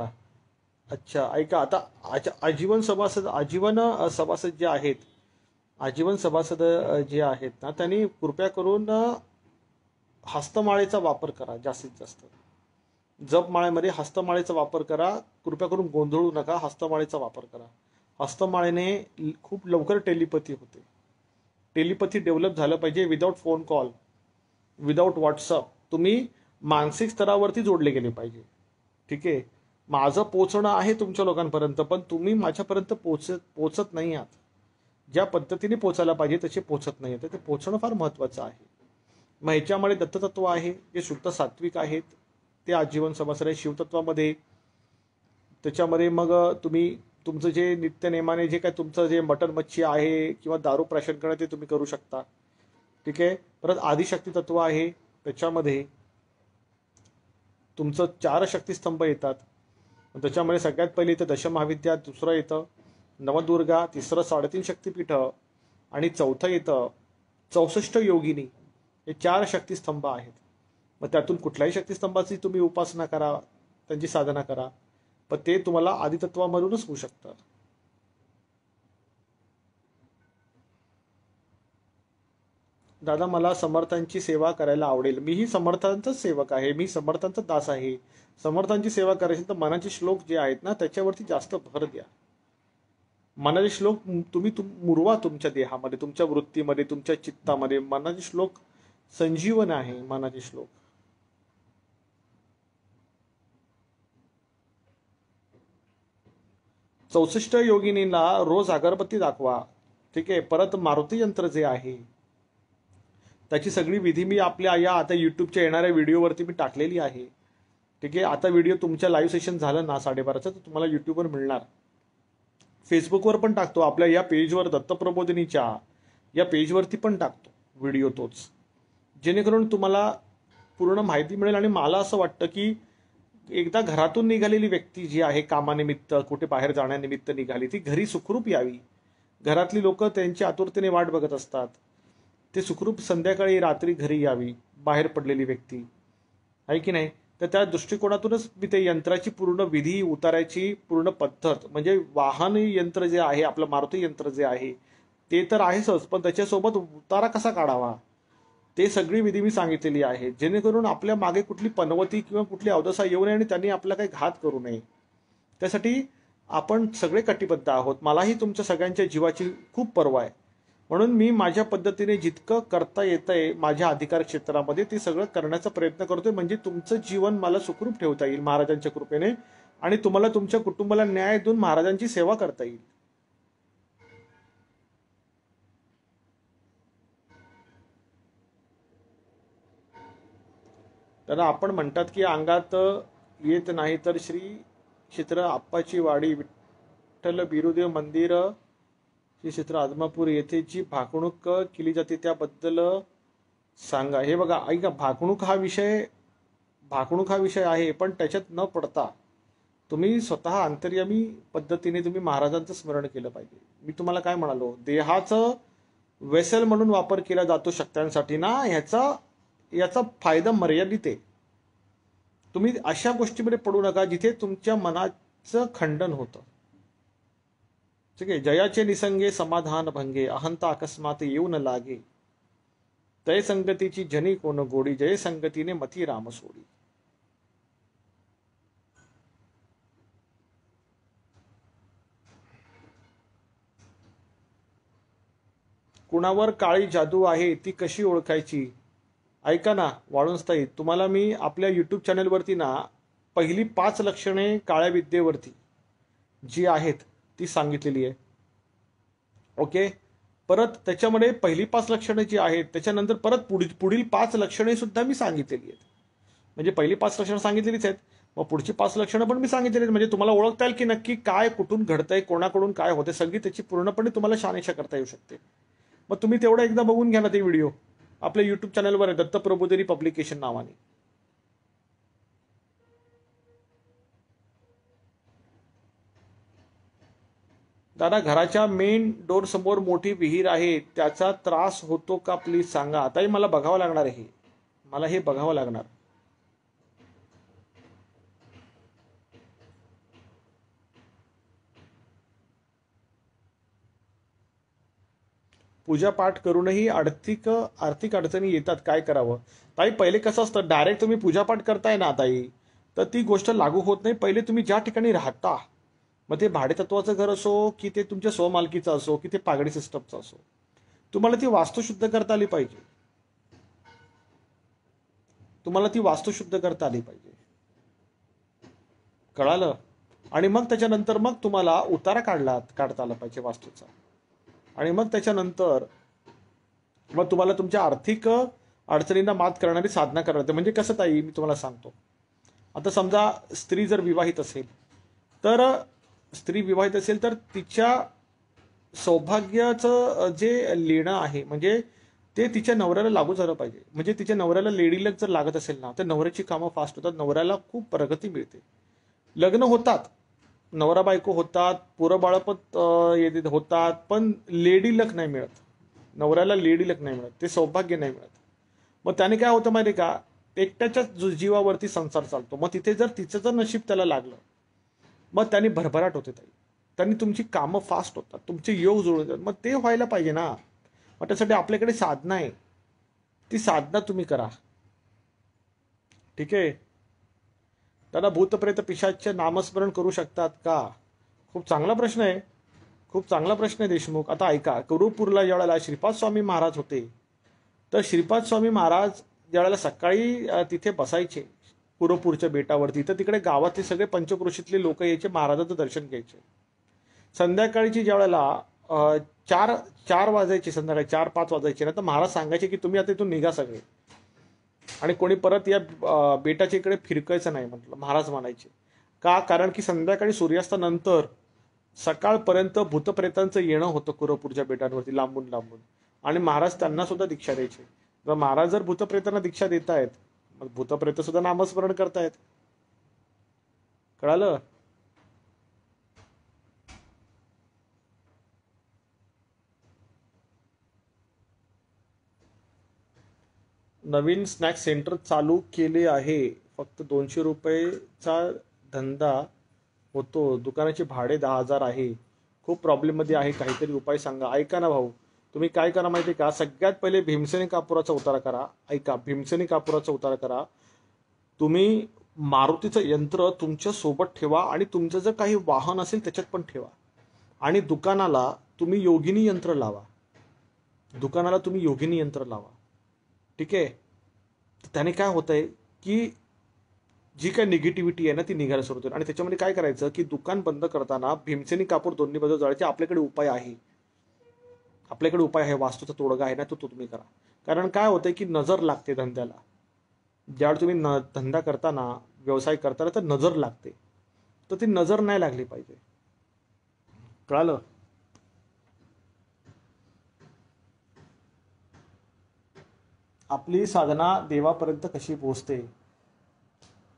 Speaker 1: अच्छा, ऐका आता. आजीवन सभासद, आजीवन सभासद जे आहेत, आजीवन सभासद जे आहेत ना, त्यांनी कृपया करून हस्तमाळेचा वापर करा जास्तीत जास्त. जपमाळेमध्ये हस्तमाळेचा वापर करा. कृपया करून गोंधळू नका, हस्तमाळेचा वापर करा. हस्तमाळेने खूप लवकर टेलिपॅथी होते. टेलिपॅथी डेव्हलप झालं पाहिजे without phone call, without WhatsApp. तुम्ही मानसिक स्तरावरती जोडले गेले पाहिजे. ठीक आहे, माझं पोचणं आहे तुमच्या लोकांपर्यंत, पण तुम्ही माझ्यापर्यंत पोचत नाही आहात. ज्या पद्धतीने पोचायला पाहिजे तसे पोचत नाही, तर ते पोचणं फार महत्त्वाचं आहे. मग ह्याच्यामध्ये दत्ततत्व आहे, जे शुद्ध सात्विक आहेत, ते आजीवन सभासद आहे. शिवतत्वामध्ये त्याच्यामध्ये मग तुम्ही तुमचं जे नित्यनेमाने जे काय तुमचं जे मटण मच्छी आहे किंवा दारू प्राशन करणं ते तुम्ही करू शकता. ठीक आहे. परत आदिशक्ती तत्व आहे, त्याच्यामध्ये तुमचं 4 शक्तिस्तंभ येतात. त्याच्यामध्ये सगळ्यात पहिले येतं दशमहाविद्या, दुसरं येतं नवदुर्गा, तिसरं 3.5 शक्तिपीठ आणि चौथं येतं 64 योगिनी. हे 4 शक्तिस्तंभ आहेत. मग त्यातून कुठल्याही शक्तिस्तंभाची तुम्ही उपासना करा, त्यांची साधना करा, पण ते तुम्हाला आदितत्वामधूनच होऊ शकतं. दादा, मला समर्थांची सेवा करायला आवडेल. मीही समर्थांचाच सेवक आहे, मी समर्थांचा दास आहे. समर्थांची सेवा करायची तर मनाचे श्लोक जे आहेत ना त्याच्यावरती जास्त भर द्या. मनाचे श्लोक तुम्ही मुरवा तुमच्या देहामध्ये, तुमच्या वृत्तीमध्ये, तुमच्या चित्तामध्ये. मनाचे श्लोक संजीवन आहे. मनाचे श्लोक. चौसष्ट योगिनीला रोज अगरबत्ती दाखवा. ठीक आहे. परत मारुती यंत्र जे आहे त्याची सगळी विधी मी आपल्या या आता युट्यूबच्या येणाऱ्या व्हिडिओवरती मी टाकलेली आहे. ठीक आहे. आता व्हिडिओ तुमच्या लाईव्ह सेशन झालं ना 12:30चं, तर तुम्हाला युट्यूबवर मिळणार. फेसबुकवर पण टाकतो, आपल्या या पेजवर दत्तप्रबोधिनीच्या या पेजवरती पण टाकतो व्हिडिओ तोच, जेणेकरून तुम्हाला पूर्ण माहिती मिळेल. आणि मला असं वाटतं की एकदा घरातून निघालेली व्यक्ती जी आहे कामानिमित्त, कुठे बाहेर जाण्यानिमित्त निघाली, ती घरी सुखरूप यावी. घरातली लोक त्यांची आतुरतेने वाट बघत असतात. ते सुखरूप संध्याकाळी रात्री घरी यावी बाहेर पडलेली व्यक्ती, आहे की नाही. तर त्या दृष्टिकोनातूनच मी ते यंत्राची पूर्ण विधी, उतारायची पूर्ण पद्धत, म्हणजे वाहन यंत्र जे आहे आपलं मारुती यंत्र जे आहे ते तर आहेच, पण त्याच्यासोबत उतारा कसा काढावा ते सगळी विधी मी सांगितलेली आहे, जेणेकरून आपल्या मागे कुठली पनवती किंवा कुठली अवदसा येऊ नये आणि त्यांनी आपला काही घात करू नये. त्यासाठी आपण सगळे कटिबद्ध आहोत. मलाही तुमच्या सगळ्यांच्या जीवाची खूप पर्वा आहे. म्हणून मी माझ्या पद्धतीने जितकं करता येतंय माझ्या अधिकार क्षेत्रामध्ये ते सगळं करण्याचा प्रयत्न करतोय, म्हणजे तुमचं जीवन मला सुखरूप ठेवता येईल महाराजांच्या कृपेने, आणि तुम्हाला तुमच्या कुटुंबाला न्याय देऊन महाराजांची सेवा करता येईल. तर आपण म्हणतात की अंगात येत नाही तर श्री क्षेत्र आप्पाची वाडी, विठ्ठल बिरुदेव मंदिर, श्री क्षेत्र आदमापूर येथे जी भाकणूक केली जाते त्याबद्दल सांगा. हे बघा, ऐका, भाकणूक हा विषय आहे, पण त्याच्यात न पडता तुम्ही स्वतः अंतर्यामी पद्धतीने तुम्ही महाराजांचं स्मरण केलं पाहिजे. मी तुम्हाला काय म्हणालो, देहाचं वेसल म्हणून वापर केला जातो शक्त्यांसाठी ना, याचा फायदा मर्यादित आहे. तुम्ही अशा गोष्टीमध्ये पडू नका जिथे तुमच्या मनाचं खंडन होतं. ठीक आहे. जयाचे निसंगे समाधान भंगे, अहंता अकस्मात येऊ न लागे, तय संगतीची जनी कोण गोडी, जय संगतीने मती राम सोडी. कुणावर काळी जादू आहे ती कशी ओळखायची. ऐका ना वाळुंजताई, तुम्हाला मी आपल्या युट्यूब चॅनलवरती ना पहिली 5 लक्षणे काळ्या विद्येवरती जी आहेत ती सांगितलेली आहे. ओके. परत त्याच्यामध्ये पहिली 5 लक्षणे जी आहेत त्याच्यानंतर परत पुढील 5 लक्षणे सुद्धा मी सांगितलेली आहेत. म्हणजे पहिली 5 लक्षणं सांगितलेलीच आहेत, मग पुढची 5 लक्षणं पण मी सांगितलेली आहेत. म्हणजे तुम्हाला ओळखता येईल की नक्की काय कुठून घडतंय, कोणाकडून काय होते, सगळी त्याची पूर्णपणे तुम्हाला शहानिशा करता येऊ शकते. मग तुम्ही तेवढं एकदा बघून घ्या ना ते व्हिडिओ. आपल्या युट्यूब चॅनलवर आहे दत्तप्रबोधिनी पब्लिकेशन नावाने. दादा, घराच्या मेन डोर समोर मोठी विहीर आहे, त्याचा त्रास होतो का प्लीज सांगा. आताही मला बघावं लागणार आहे, मला हे बघावं लागणार. पूजा पाठ करूनही आर्थिक अडचणी येतात, काय करावं. ताई, पहिले कसं असतं, डायरेक्ट तुम्ही पूजापाठ करताय ना ताई, तर ती गोष्ट लागू होत नाही. पहिले तुम्ही ज्या ठिकाणी राहता, मग ते भाडेतत्वाचं घर असो की ते तुमच्या स्वमालकीचं असो की ते पागडी सिस्टमचं असो, तुम्हाला ती वास्तुशुद्ध करता आली पाहिजे. कळालं. आणि मग त्याच्यानंतर मग तुम्हाला उतारा काढता आला पाहिजे वास्तूचा. आणि मग त्याच्यानंतर मग तुम्हाला तुमच्या आर्थिक अडचणींना मात करणारी साधना करायला. म्हणजे कसं ताई, मी तुम्हाला सांगतो. आता समजा स्त्री जर विवाहित असेल तर तिच्या सौभाग्याचं जे लेणं आहे म्हणजे ते तिच्या नवऱ्याला लागू झालं पाहिजे. म्हणजे तिच्या नवऱ्याला लेडी लक जर लागत असेल ना, तर नवऱ्याची कामं फास्ट होतात, नवऱ्याला खूप प्रगती मिळते, लग्न होतात, नवरा बायको होतात, पोरं बाळ पण होतात, पण लेडी लक नाही मिळत. नवऱ्याला लेडी लक नाही मिळत, ते सौभाग्य नाही मिळत. मग त्याने काय होतं माहिती का, एकट्याच्या जीवावरती संसार चालतो. मग तिथे जर तिचं जर नशीब त्याला लागलं, मग त्यांनी भरभराट होते ताई, त्यांनी तुमची कामं फास्ट होतात, तुमचे योग जुळून जातात. मग ते व्हायला पाहिजे ना. मग त्यासाठी आपल्याकडे साधना आहे, ती साधना तुम्ही करा. ठीक आहे. दादा, भूतप्रेत पिशाच्य नामस्मरण करू शकतात का. खूप चांगला प्रश्न आहे. खूप चांगला प्रश्न आहे देशमुख. आता ऐका, गुरुपूरला ज्या वेळेला श्रीपाद स्वामी महाराज होते, तर श्रीपाद स्वामी महाराज ज्या वेळेला सकाळी तिथे बसायचे गुरुपूरच्या बेटावरती, तर तिकडे गावातले सगळे पंचक्रोशीतले लोक यायचे, महाराजांचं दर्शन घ्यायचे. संध्याकाळची ज्या वेळेला अ, चार चार वाजायचे, संध्याकाळी 4-5 वाजायचे ना, तर महाराज सांगायचे की तुम्ही आता इथून निघा सगळे, आणि कोणी परत या बेटाच्या इकडे फिरकायचं नाही, म्हटलं महाराज म्हणायचे. का? कारण की संध्याकाळी सूर्यास्तानंतर सकाळपर्यंत भूतप्रेतांचं येणं होतं कुरपूरच्या बेटांवरती लांबून लांबून, आणि महाराज त्यांना सुद्धा दीक्षा द्यायचे. तर महाराज जर भूतप्रेतांना दीक्षा देत आहेत, मग भूतप्रेत सुद्धा नामस्मरण करतायत. कळालं? नवीन स्नॅक्स सेंटर चालू केले आहे. फक्त 200 रुपयेचा धंदा होतो. दुकानाचे भाडे 10,000 आहे. खूप प्रॉब्लेममध्ये आहे. काहीतरी उपाय सांगा. ऐका ना भाऊ, तुम्ही काय करा माहिती आहे का? सगळ्यात पहिले भीमसेनी कापुराचा उतारा करा. ऐका, भीमसेनी कापुराचा उतारा करा. तुम्ही मारुतीचं यंत्र तुमच्या सोबत ठेवा, आणि तुमचं जर काही वाहन असेल त्याच्यात पण ठेवा. आणि दुकानाला तुम्ही योगिनी यंत्र लावा. दुकानाला तुम्ही योगिनी यंत्र लावा. ठीक आहे? तर त्याने काय होतंय की जी काय निगेटिव्हिटी आहे ना, ती निघायला सुरू होते. आणि त्याच्यामध्ये काय करायचं की दुकान बंद करताना भीमसेनी कापूर दोन्ही बाजू जाळायचे. आपल्याकडे उपाय आहे. आपल्याकडे उपाय आहे. वास्तूचा तोडगा आहे ना, तो तुम्ही करा. कारण काय होतंय की नजर लागते धंद्याला. ज्यावेळी तुम्ही धंदा करताना, व्यवसाय करताना, तर नजर लागते. तर ती नजर नाही लागली पाहिजे. कळालं? आपली साधना देवापर्यंत कशी पोहोचते?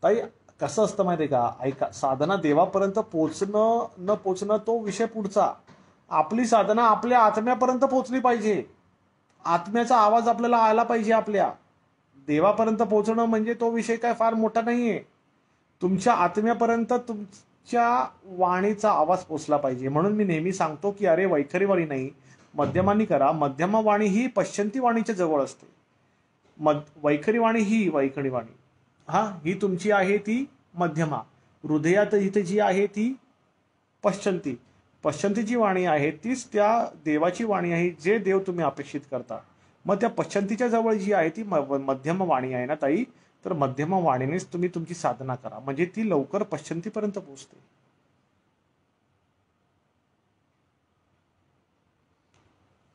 Speaker 1: ताई, कसं असतं माहिती आहे का? ऐका, साधना देवापर्यंत पोचणं न पोचणं तो विषय पुढचा. आपली साधना आपल्या आत्म्यापर्यंत पोचली पाहिजे. आत्म्याचा आवाज आपल्याला आला पाहिजे आपल्या. देवापर्यंत पोचणं म्हणजे तो विषय काय फार मोठा नाहीये. तुमच्या आत्म्यापर्यंत तुमच्या वाणीचा आवाज पोचला पाहिजे. म्हणून मी नेहमी सांगतो की अरे, वैखरी वाणी नाही, मध्यमानी करा. मध्यमा वाणी ही पश्चंती वाणीच्या जवळ असते. वैखरी वाणी ही वैखरी वाणी, हा, ही तुमची आहे ती मध्यमा. हृदयात इथे जी आहे ती पश्चंती. पश्चंतीची वाणी आहे तीच त्या देवाची वाणी आहे, जे देव तुम्ही अपेक्षित करता. मग त्या पश्चंतीच्या जवळ जी आहे ती मध्यम वाणी आहे ना ताई, तर मध्यम वाणीनेच तुम्ही तुमची साधना करा, म्हणजे ती लवकर पश्चंतीपर्यंत पोहोचते.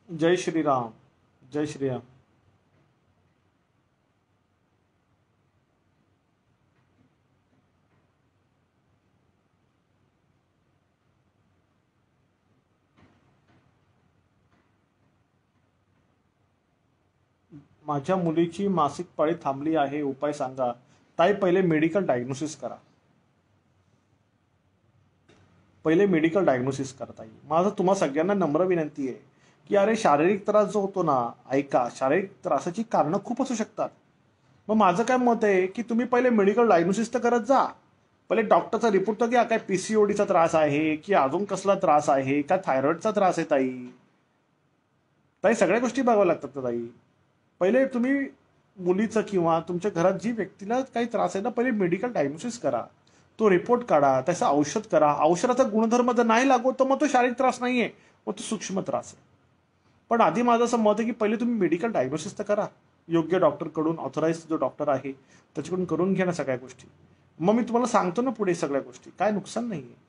Speaker 1: जय श्रीराम. जय श्रीराम. माझ्या मुलीची मासिक पाळी थांबली आहे, उपाय सांगा. ताई, पहिले मेडिकल डायग्नोसिस करा. पहिले मेडिकल डायग्नोसिस करता येईल. माझं तुम्हा सगळ्यांना नम्र विनंती आहे की अरे, शारीरिक त्रास जो होतो ना, ऐका, शारीरिक त्रासाची कारणं खूप असू शकतात. मग माझं काय मत आहे की तुम्ही पहिले मेडिकल डायग्नोसिस तर करत जा. पहिले डॉक्टरचा रिपोर्ट तर घ्या. काय पीसीओडीचा त्रास आहे की अजून कसला त्रास आहे, का थायरॉइडचा त्रास आहे ताई? ताई, सगळ्या गोष्टी बघाव्या लागतात ना ताई. पहिले तुम्ही मुलीचं किंवा तुमच्या घरात जी व्यक्तीला काही त्रास आहे ना, पहिले मेडिकल डायग्नोसिस करा. तो रिपोर्ट काढा, त्याचं औषध करा. औषधाचा गुणधर्म जर नाही लागू तर मग तो शारीरिक त्रास नाहीये, मग तो सूक्ष्म त्रास आहे. पण आधी माझं असं मत आहे की पहिले तुम्ही मेडिकल डायग्नोसिस तर करा. योग्य डॉक्टरकडून, ऑथराइज जो डॉक्टर आहे त्याच्याकडून करून घ्या ना सगळ्या गोष्टी. मग मी तुम्हाला सांगतो ना पुढे सगळ्या गोष्टी, काय नुकसान नाहीये.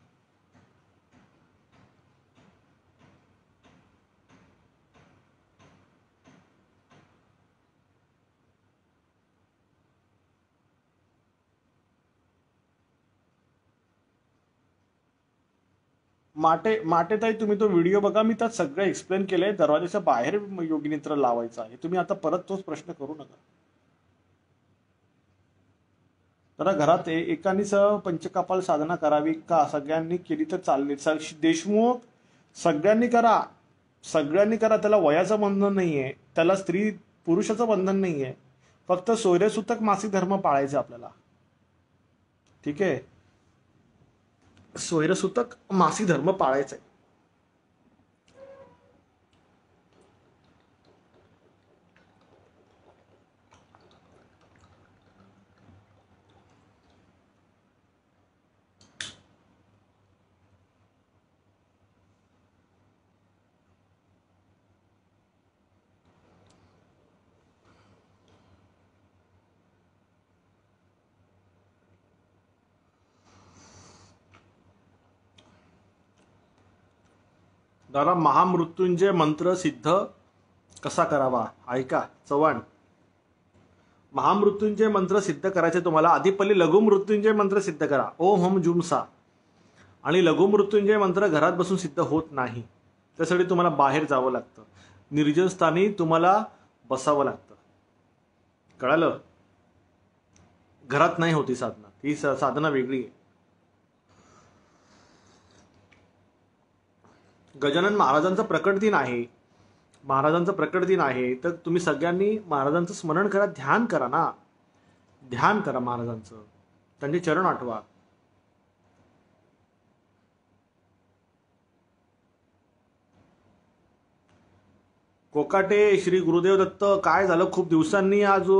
Speaker 1: माटे माटे ताई, तुम्ही तो व्हिडिओ बघा. मी त्यात सगळं एक्सप्लेन केलंय. दरवाजाच्या बाहेर योगिनित्र लावायचं आहे. तुम्ही आता परत तोच प्रश्न करू नका. जरा घरात एकानीच पंचकापाल साधना करावी का सगळ्यांनी केली तर चालली? देशमुख, सगळ्यांनी करा. सगळ्यांनी करा. त्याला वयाचं बंधन नाहीये, त्याला स्त्री पुरुषाचं बंधन नाहीये. फक्त सोयरेसूतक मासिक धर्म पाळायचे आपल्याला. ठीक आहे? सोयरसूतक मासिक धर्म पाळायचा आहे. दादा महामृत्युंजय मंत्र सिद्ध कसा करावा ऐका चव्हाण. महामृत्युंजय मंत्र सिद्ध करायचे तुम्हाला आधी पहिले लघुमृत्युंजय मंत्र सिद्ध करा. ओम हम जुम सा. आणि लघुमृत्युंजय मंत्र घरात बसून सिद्ध होत नाही. त्यासाठी तुम्हाला बाहेर जावं लागतं. निर्जन स्थानी तुम्हाला बसावं लागतं. कळालं. घरात नाही होती साधना. ती साधना वेगळी आहे. गजानन महाराजांचा प्रकट दिन आहे. महाराजांचा प्रकट दिन आहे तर तुम्ही सगळ्यांनी महाराजांचं स्मरण करा. ध्यान करा ना. ध्यान करा महाराजांचं. त्यांचे चरण आठवा. कोकाटे श्री गुरुदेव दत्त. काय झालं खूप दिवसांनी आज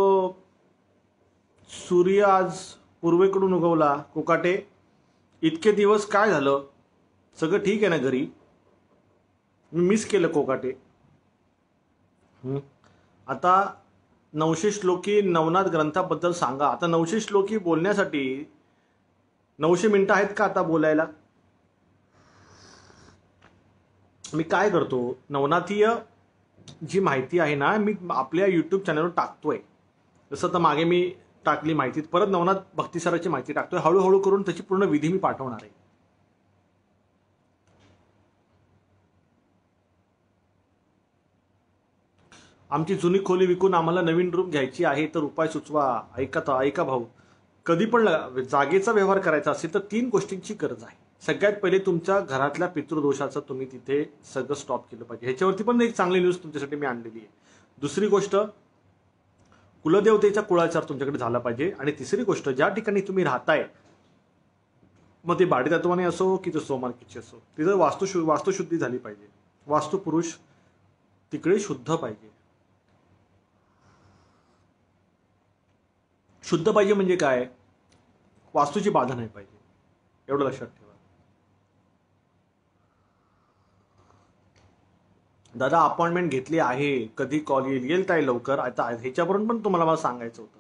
Speaker 1: सूर्य आज पूर्वेकडून उगवला. कोकाटे इतके दिवस काय झालं. सगळं ठीक आहे ना घरी. मी मिस केलं कोकाटे. आता 900 श्लोकी नवनाथ ग्रंथाबद्दल सांगा. आता 900 श्लोकी बोलण्यासाठी 900 मिनिटं आहेत का आता बोलायला. मी काय करतो नवनाथीय जी माहिती आहे ना मी आपल्या यूट्यूब चॅनलवर टाकतोय. जसं तर मागे मी टाकली माहिती परत नवनाथ भक्तिसाराची माहिती टाकतोय. हळूहळू करून त्याची पूर्ण विधी मी पाठवणार आहे. आमची जुनी खोली विकून आम्हाला नवीन रूम घ्यायची आहे तर उपाय सुचवा. ऐका भाऊ. कधी पण जागेचा व्यवहार करायचा असेल तर 3 गोष्टींची गरज आहे. सगळ्यात पहिले तुमच्या घरातल्या पितृदोषाचं तुम्ही तिथे सगळं स्टॉप केलं पाहिजे. ह्याच्यावरती पण एक चांगली न्यूज तुमच्यासाठी मी आणलेली आहे. दुसरी गोष्ट कुलदेवतेचा कुळाचार तुमच्याकडे झाला पाहिजे. आणि तिसरी गोष्ट ज्या ठिकाणी तुम्ही राहताय मग ते बाडी तत्वाने असो की ते सोमार्कीची असो तिथं वास्तुशुद्धी झाली पाहिजे. वास्तुपुरुष तिकडे शुद्ध पाहिजे. शुद्ध पाहिजे म्हणजे काय. वास्तूची बाधा नाही पाहिजे. एवढं लक्षात ठेवा. दादा अपॉइंटमेंट घेतली आहे. कधी कॉल येईल ताई लवकर. आता ह्याच्यावरून पण तुम्हाला मला सांगायचं होतं.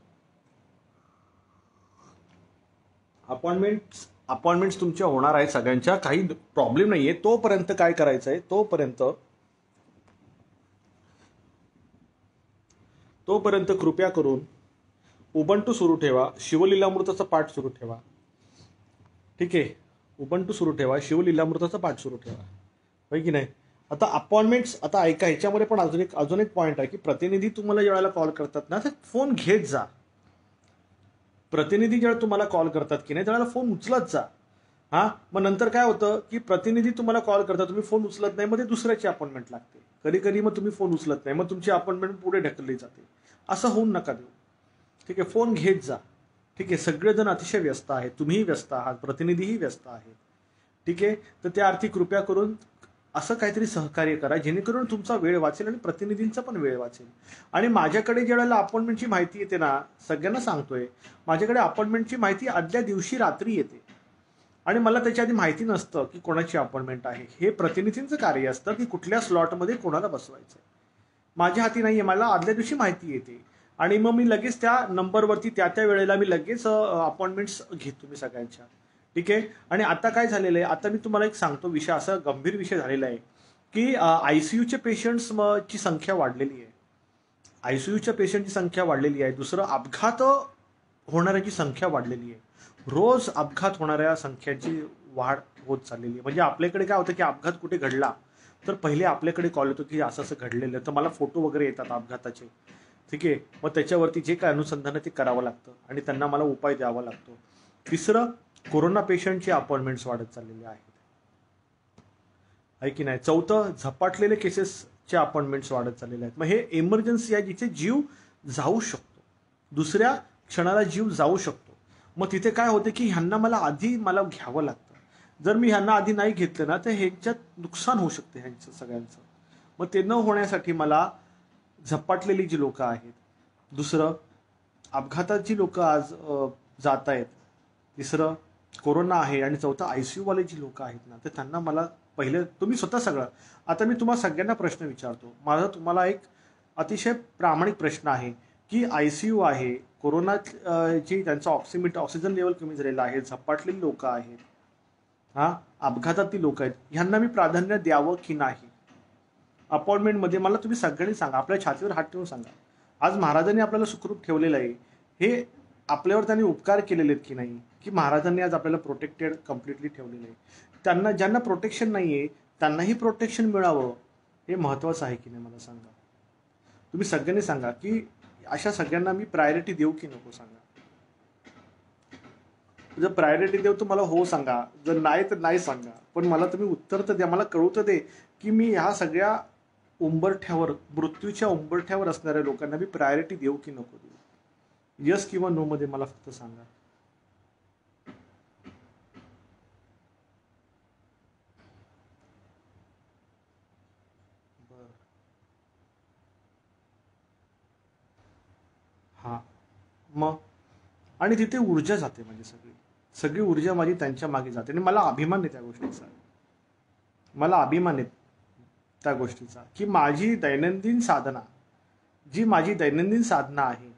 Speaker 1: अपॉइंटमेंट्स तुमच्या होणार आहेत सगळ्यांच्या. काही प्रॉब्लेम नाहीये. तोपर्यंत काय करायचंय तोपर्यंत कृपया करून उबंटू सुरू ठेवा. शिवलीलामृताचा पाठ सुरू ठेवा. ठीक आहे. उबंटू सुरू ठेवा. शिवलीलामृताचा पाठ सुरू ठेवा. होय की नाही. आता अपॉइंटमेंट्स आता ऐका. ह्याच्यामध्ये पण अजून एक पॉईंट आहे की प्रतिनिधी तुम्हाला ज्यावेळेला कॉल करतात ना तर फोन घेत जा. प्रतिनिधी ज्यावेळेला तुम्हाला कॉल करतात की नाही त्यावेळेला फोन उचलत जा. मग नंतर काय होतं की प्रतिनिधी तुम्हाला कॉल करतात तुम्ही फोन उचलत नाही. मग ते दुसऱ्याची अपॉइंटमेंट लागते. कधी मग तुम्ही फोन उचलत नाही. मग तुमची अपॉइंटमेंट पुढे ढकलली जाते. असं होऊन नका देऊ. ठीक आहे. फोन घेत जा. ठीक आहे. सगळेजण अतिशय व्यस्त आहेत. तुम्हीही व्यस्त आहात. प्रतिनिधीही व्यस्त आहेत. ठीक आहे. तर त्या अर्थी कृपया करून असं काहीतरी सहकार्य करा जेणेकरून तुमचा वेळ वाचेल आणि प्रतिनिधींचा पण वेळ वाचेल. आणि माझ्याकडे ज्यावेळेला अपॉइंटमेंटची माहिती येते ना सगळ्यांना सांगतोय माझ्याकडे अपॉइंटमेंटची माहिती आदल्या दिवशी रात्री येते. आणि मला त्याच्या आधी माहिती नसतं की कोणाची अपॉइंटमेंट आहे. हे प्रतिनिधींचं कार्य असतं की कुठल्या स्लॉटमध्ये कोणाला बसवायचं. माझ्या हाती नाहीये. मला आदल्या दिवशी माहिती येते आणि मग मी लगेच त्या नंबरवरती त्या वेळेला मी लगेच अपॉइंटमेंट्स घेतो मी सगळ्यांच्या. ठीक आहे. आणि आता काय झालेलं आहे आता मी तुम्हाला एक सांगतो विषय असा गंभीर विषय झालेला आहे की आयसीयूच्या पेशंट्सची संख्या वाढलेली आहे. आयसीयूच्या पेशंटची संख्या वाढलेली आहे. दुसरं अपघात होणाऱ्याची संख्या वाढलेली आहे. रोज अपघात होणाऱ्या संख्येची वाढ होत चाललेली आहे. म्हणजे आपल्याकडे काय होतं की अपघात कुठे घडला तर पहिले आपल्याकडे कॉल येतो की असं असं घडलेलं आहे. तर मला फोटो वगैरे येतात अपघाताचे. ठीक आहे. मग त्याच्यावरती जे काय अनुसंधान ते करावं लागतं आणि त्यांना मला उपाय द्यावा लागतो. तिसरं कोरोना पेशंटचे अपॉइंटमेंट्स वाढत चाललेले आहेत. आहे की नाही. चौथं झपाटलेले केसेसचे अपॉइंटमेंट्स वाढत चाललेले आहेत. मग हे इमर्जन्सी आहे जिथे जीव जाऊ शकतो. दुसऱ्या क्षणाला जीव जाऊ शकतो. मग तिथे काय होते की ह्यांना मला घ्यावं लागतं. जर मी ह्यांना आधी नाही घेतलं ना तर ह्यांच्यात नुकसान होऊ शकते ह्यांचं सगळ्यांचं. मग ते न होण्यासाठी मला झपाटलेली जी लोक आहेत. दुसरं अपघाताची लोक आज जात आहेत. तिसरं कोरोना आहे. आणि चौथं आयसीयू वाले जी लोक आहेत ना तर त्यांना मला पहिले तुम्ही स्वतः सगळं. आता मी तुम्हाला सगळ्यांना प्रश्न विचारतो. माझा तुम्हाला एक अतिशय प्रामाणिक प्रश्न आहे की आयसीयू आहे कोरोना जी त्यांचा ऑक्सिजन लेवल कमी झालेला आहे झपाटलेली लोक आहेत. हा अपघातातील लोक आहेत ह्यांना मी प्राधान्य द्यावं की नाही. अपॉइंटमेंटमध्ये मला तुम्ही सगळ्यांनी सांगा, आपल्या छातीवर हात ठेवून सांगा, आज महाराजांनी आपल्याला सुखरूप ठेवलेलं आहे, हे आपल्यावर त्यांनी उपकार केलेले आहेत की नाही, की महाराजांनी आज आपल्याला प्रोटेक्टेड कम्प्लिटली ठेवलेलं आहे. त्यांना ज्यांना प्रोटेक्शन नाही आहे त्यांनाही प्रोटेक्शन मिळावं हे महत्त्वाचं आहे की नाही मला सांगा. तुम्ही सगळ्यांनी सांगा की अशा सगळ्यांना मी प्रायोरिटी देऊ की नको सांगा. जर प्रायोरिटी देऊ तर मला हो सांगा, जर नाही तर नाही सांगा, पण मला तुम्ही उत्तर तर द्या, मला कळू तर दे की मी ह्या सगळ्या उंबरठ्यावर, मृत्यूच्या उंबरठ्यावर असणाऱ्या लोकांना मी प्रायोरिटी देऊ की नको देऊ. यस किंवा नो मध्ये मला फक्त सांगा. हा मग आणि तिथे ऊर्जा जाते माझी, सगळी सगळी ऊर्जा माझी त्यांच्या मागे जाते आणि मला अभिमान आहे त्या गोष्टीचा. मला अभिमान आहे त्या गोष्टीचा की माझी दैनंदिन साधना, जी माझी दैनंदिन साधना आहे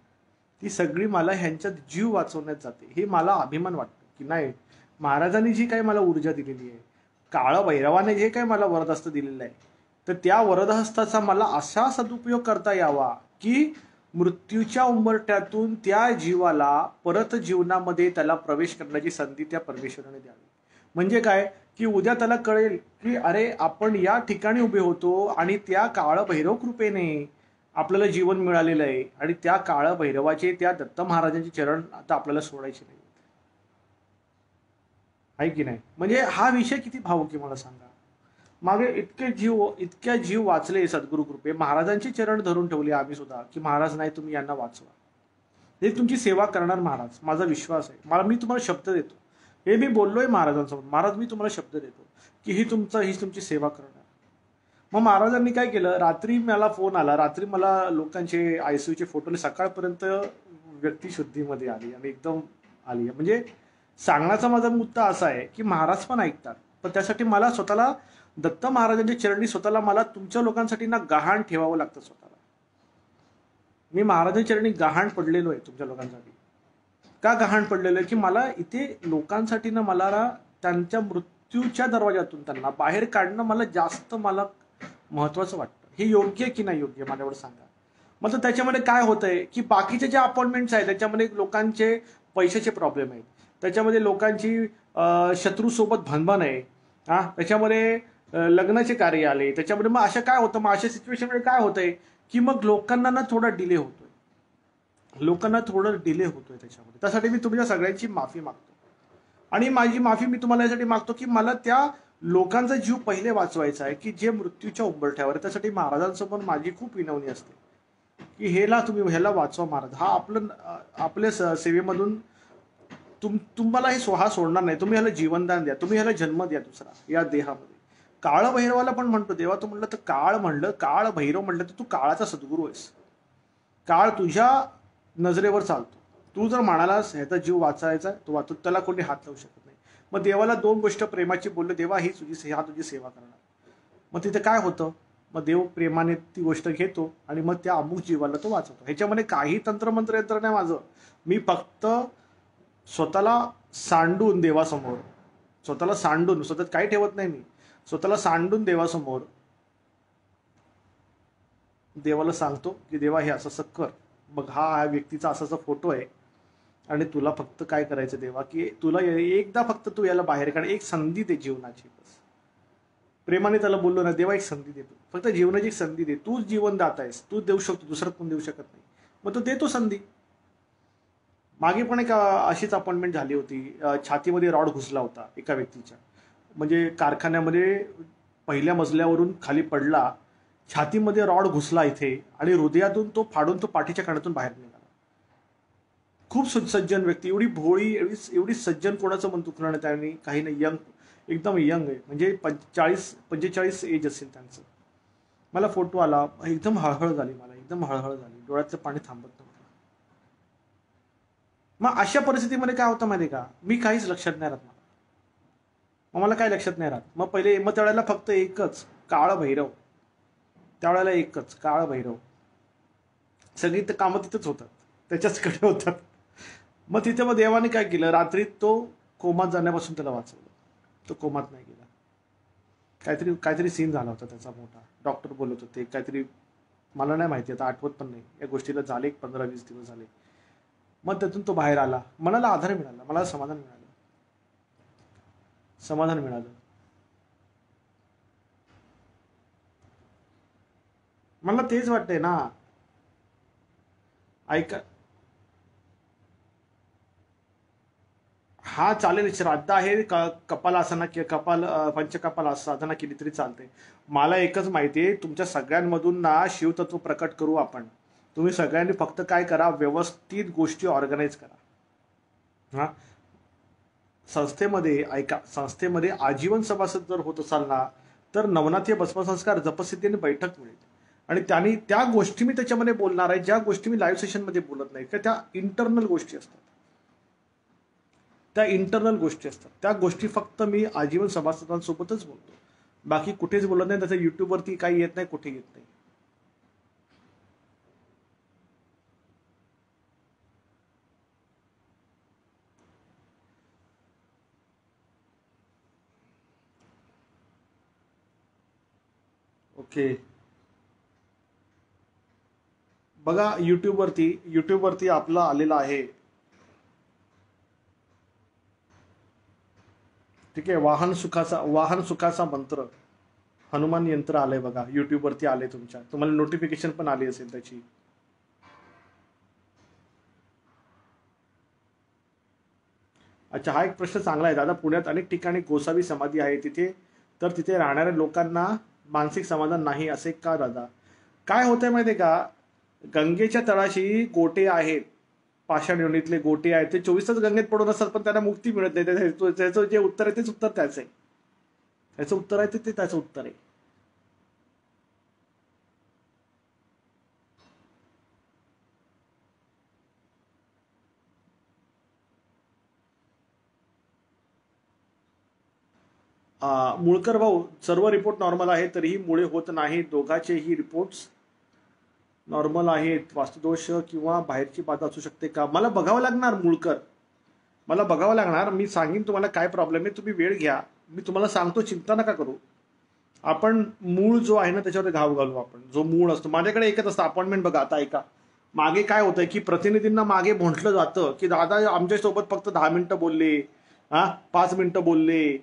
Speaker 1: ती सगळी मला ह्यांच्यात जीव वाचवण्यात जाते. हे मला अभिमान वाटतो की नाही, महाराजांनी जी काही मला ऊर्जा दिलेली आहे, काळ भैरवाने जे काही मला वरदहस्त दिलेलं आहे, तर त्या वरदहस्ताचा मला असा सदुपयोग करता यावा की मृत्यूच्या उंबरठ्यातून त्या जीवाला परत जीवनामध्ये त्याला प्रवेश करण्याची संधी त्या परमेश्वराने द्यावी. म्हणजे काय की उद्या त्याला कळेल की अरे आपण या ठिकाणी उभे होतो आणि त्या काळ भैरव कृपेने आपल्याला जीवन मिळालेलं आहे आणि त्या काळ भैरवाचे, त्या दत्त महाराजांचे चरण आता आपल्याला सोडायचे नाही आहे की नाही. म्हणजे हा विषय किती भावुक आहे मला सांगा. मागे इतक्या जीव वाचले सद्गुरु कृपे, महाराजांचे चरण धरून ठेवले आम्ही सुद्धा की महाराज नाही तुम्ही यांना वाचवा, हे तुमची सेवा करणार महाराज, माझा विश्वास आहे. मी तुम्हाला शब्द देतो, हे मी बोललोय महाराजांसमोर, महाराज मी तुम्हाला शब्द देतो की ही तुमची सेवा करणार. मग महाराजांनी काय केलं, रात्री मला फोन आला, रात्री मला लोकांचे आयसीयूचे फोटो, सकाळपर्यंत व्यक्ती शुद्धीमध्ये आली आणि एकदम आली. म्हणजे सांगण्याचा माझा मुद्दा असा आहे की महाराज पण ऐकतात, पण त्यासाठी मला स्वतःला दत्त महाराजांच्या चरणी स्वतःला मला तुमच्या लोकांसाठी ना गहाण ठेवावं लागतं स्वतःला. मी महाराजांच्या चरणी गहाण पडलेलो आहे तुमच्या लोकांसाठी. का गहाण पडलेलो आहे की मला इथे लोकांसाठी ना मला त्यांच्या मृत्यूच्या दरवाजातून त्यांना बाहेर काढणं मला जास्त महत्वाचं वाटतं. हे योग्य आहे की नाही योग्य माझ्यावर सांगा. मग त्याच्यामध्ये काय होतंय की बाकीचे जे अपॉइंटमेंट्स आहेत त्याच्यामध्ये लोकांचे पैशाचे प्रॉब्लेम आहेत, त्याच्यामध्ये लोकांची शत्रूसोबत भनभन आहे, त्याच्यामध्ये लग्नाचे कार्य आले, त्याच्यामध्ये मग अशा काय होतं, मग अशा सिच्युएशनमध्ये काय होतंय की मग लोकांना ना थोडा डिले होतोय, त्याच्यामध्ये. त्यासाठी मी तुमच्या सगळ्यांची माफी मागतो आणि माझी माफी मी तुम्हाला यासाठी मागतो की मला त्या लोकांचा जीव पहिले वाचवायचा आहे की जे मृत्यूच्या उंबरठ्यावर. त्यासाठी महाराजांसमोर माझी खूप विनवणी असते की ह्याला वाचवा महाराज. हा आपल्या सेवेमधून तुम्हाला हा सोडणार नाही, तुम्ही ह्याला जीवनदान द्या, तुम्ही ह्याला जन्म द्या दुसरा या देहामध्ये. काळ भैरवाला पण म्हणतो देवा, तू म्हणलं तर काळ भैरव म्हणलं तर तू काळाचा सद्गुरू आहेस. काळ तुझ्या नजरेवर चालतो, तू जर म्हणालास ह्याचा जीव वाचायचा तो वाचतो, त्याला कोणी हात लावू शकत नाही. मग देवाला दोन गोष्ट प्रेमाची बोलले, देवा ही तुझी सेवा करणार. मग तिथे काय होतं, मग देव प्रेमाने ती गोष्ट घेतो आणि मग त्या अमुक जीवाला तो वाचवतो. ह्याच्यामध्ये काही तंत्रमंत्र यंत्र नाही माझं, मी फक्त स्वतःला सांडून देवासमोर, स्वतःत काही ठेवत नाही, मी स्वतःला सांडून देवासमोर देवाला सांगतो की देवा हे असं कर, मग हा व्यक्तीचा असा फोटो आहे आणि तुला फक्त काय करायचं देवा की तुला एकदा फक्त तू याला बाहेर काढ, एक संधी दे जीवनाची. बस प्रेमाने त्याला बोललो ना, देवा एक संधी देतो, फक्त जीवनाची एक संधी दे, तूच जीवनदाता आहेस, तू देऊ शकतो, दुसरं कोण देऊ शकत नाही. मग तो देतो संधी. मागे पण एक अशीच अपॉइंटमेंट झाली होती, छातीमध्ये रॉड घुसला होता एका व्यक्तीच्या, म्हणजे कारखान्यामध्ये पहिल्या मजल्यावरून खाली पडला, छातीमध्ये रॉड घुसला इथे आणि हृदयातून तो फाडून तो पाठीच्या कणातून बाहेर निघाला. खूप सज्जन व्यक्ती, एवढी भोळी, एवढी सज्जन कोणाचं मन दुखणार नाही त्यांनी, काही नाही, एकदम यंग आहे, म्हणजे 45 एज असेल त्यांचं. मला फोटो आला, एकदम हळहळ झाली, डोळ्यातलं पाणी थांबत नव्हतं. मग अशा परिस्थितीमध्ये काय होतं माहिती का, मी काहीच लक्षात नाही राहत, मला काय लक्षात नाही राहत. मग त्यावेळेला फक्त एकच काळ भैरव, सगळी कामं तिथंच होतात, त्याच्याचकडे होतात. मग तिथे देवाने काय केलं, रात्री तो कोमात जाण्यापासून त्याला वाचवलं. तो कोमात नाही गेला. काहीतरी काहीतरी सीन झाला होता त्याचा मोठा. डॉक्टर बोलत होते काहीतरी, मला नाही माहिती, आता आठवत पण नाही. या गोष्टीला झाले 15-20 दिवस झाले. मग त्यातून तो बाहेर आला. मनाला आधार मिळाला, मला समाधान मिळालं. समाधान मिळालं. मला तेच वाटतंय ना. ऐका, हा चालेल, श्राद्ध आहे, कपालासना कपाल पंचकपाल साधना केली तरी चालते. मला एकच माहिती आहे, तुमच्या सगळ्यांमधून ना शिवतत्व प्रकट करू आपण. तुम्ही सगळ्यांनी फक्त काय करा, व्यवस्थित गोष्टी ऑर्गनाईज करा. हा, संस्थेमध्ये ऐका, संस्थेमध्ये आजीवन सभासद जर होत असाल ना, तर नवनाथीय भस्मसंस्कार जपसिद्धी आणि बैठक मिळेल. आणि त्यांनी त्या गोष्टी मी त्याच्यामध्ये बोलणार आहे, ज्या गोष्टी मी लाईव्ह सेशनमध्ये बोलत नाही, त्या इंटरनल गोष्टी असतात. त्या इंटरनल गोष्टी असतात, त्या गोष्टी फक्त मी आजीवन सभासदांसोबतच बोलतो, बाकी कुठेच बोलत नाही. त्याचं युट्यूबवरती काही येत नाही, कुठे येत नाही. ओके, बघा युट्यूबवरती आपला आलेला आहे. ठीक आहे, वाहन सुखाचा मंत्र हनुमान यंत्र आलंय बघा, युट्यूबवरती आले. तुम्हाला नोटिफिकेशन पण आली असेल त्याची. अच्छा, हा एक प्रश्न चांगला आहे दादा. पुण्यात अनेक ठिकाणी गोसावी समाधी आहे, तिथे राहणाऱ्या लोकांना मानसिक समाधान नाही, असे का दादा? काय होतंय माहितीये का, गंगेच्या तळाशी गोटे आहेत, पाषाण योनीतले गोटे आहेत. ते 24 तास गंगेत पडून असतात, पण त्यांना मुक्ती मिळत नाही. त्याचं जे उत्तर आहे तेच उत्तर त्याचं आहे. त्याचं उत्तर आहे ते त्याचं उत्तर आहे. मुळकर भाऊ, सर्व रिपोर्ट नॉर्मल आहे, तरीही मुळे होत नाही. दोघांचेही रिपोर्ट्स नॉर्मल आहेत. वास्तुदोष किंवा बाहेरची बाधा असू शकते का? मला बघावं लागणार मुळकर, मला बघावं लागणार. मी सांगेन तुम्हाला काय प्रॉब्लेम आहे, तुम्ही वेळ घ्या, मी तुम्हाला सांगतो, चिंता नका करू. आपण मूळ जो आहे ना त्याच्यावर घाव घालू. आपण जो मूळ असतो, माझ्याकडे एकच असतं अपॉइंटमेंट. बघा आता ऐका, मागे काय होतंय की प्रतिनिधींना मागे म्हटलं जातं की दादा आमच्यासोबत फक्त 10 मिनिटं बोलले, 5 मिनिटं बोलले,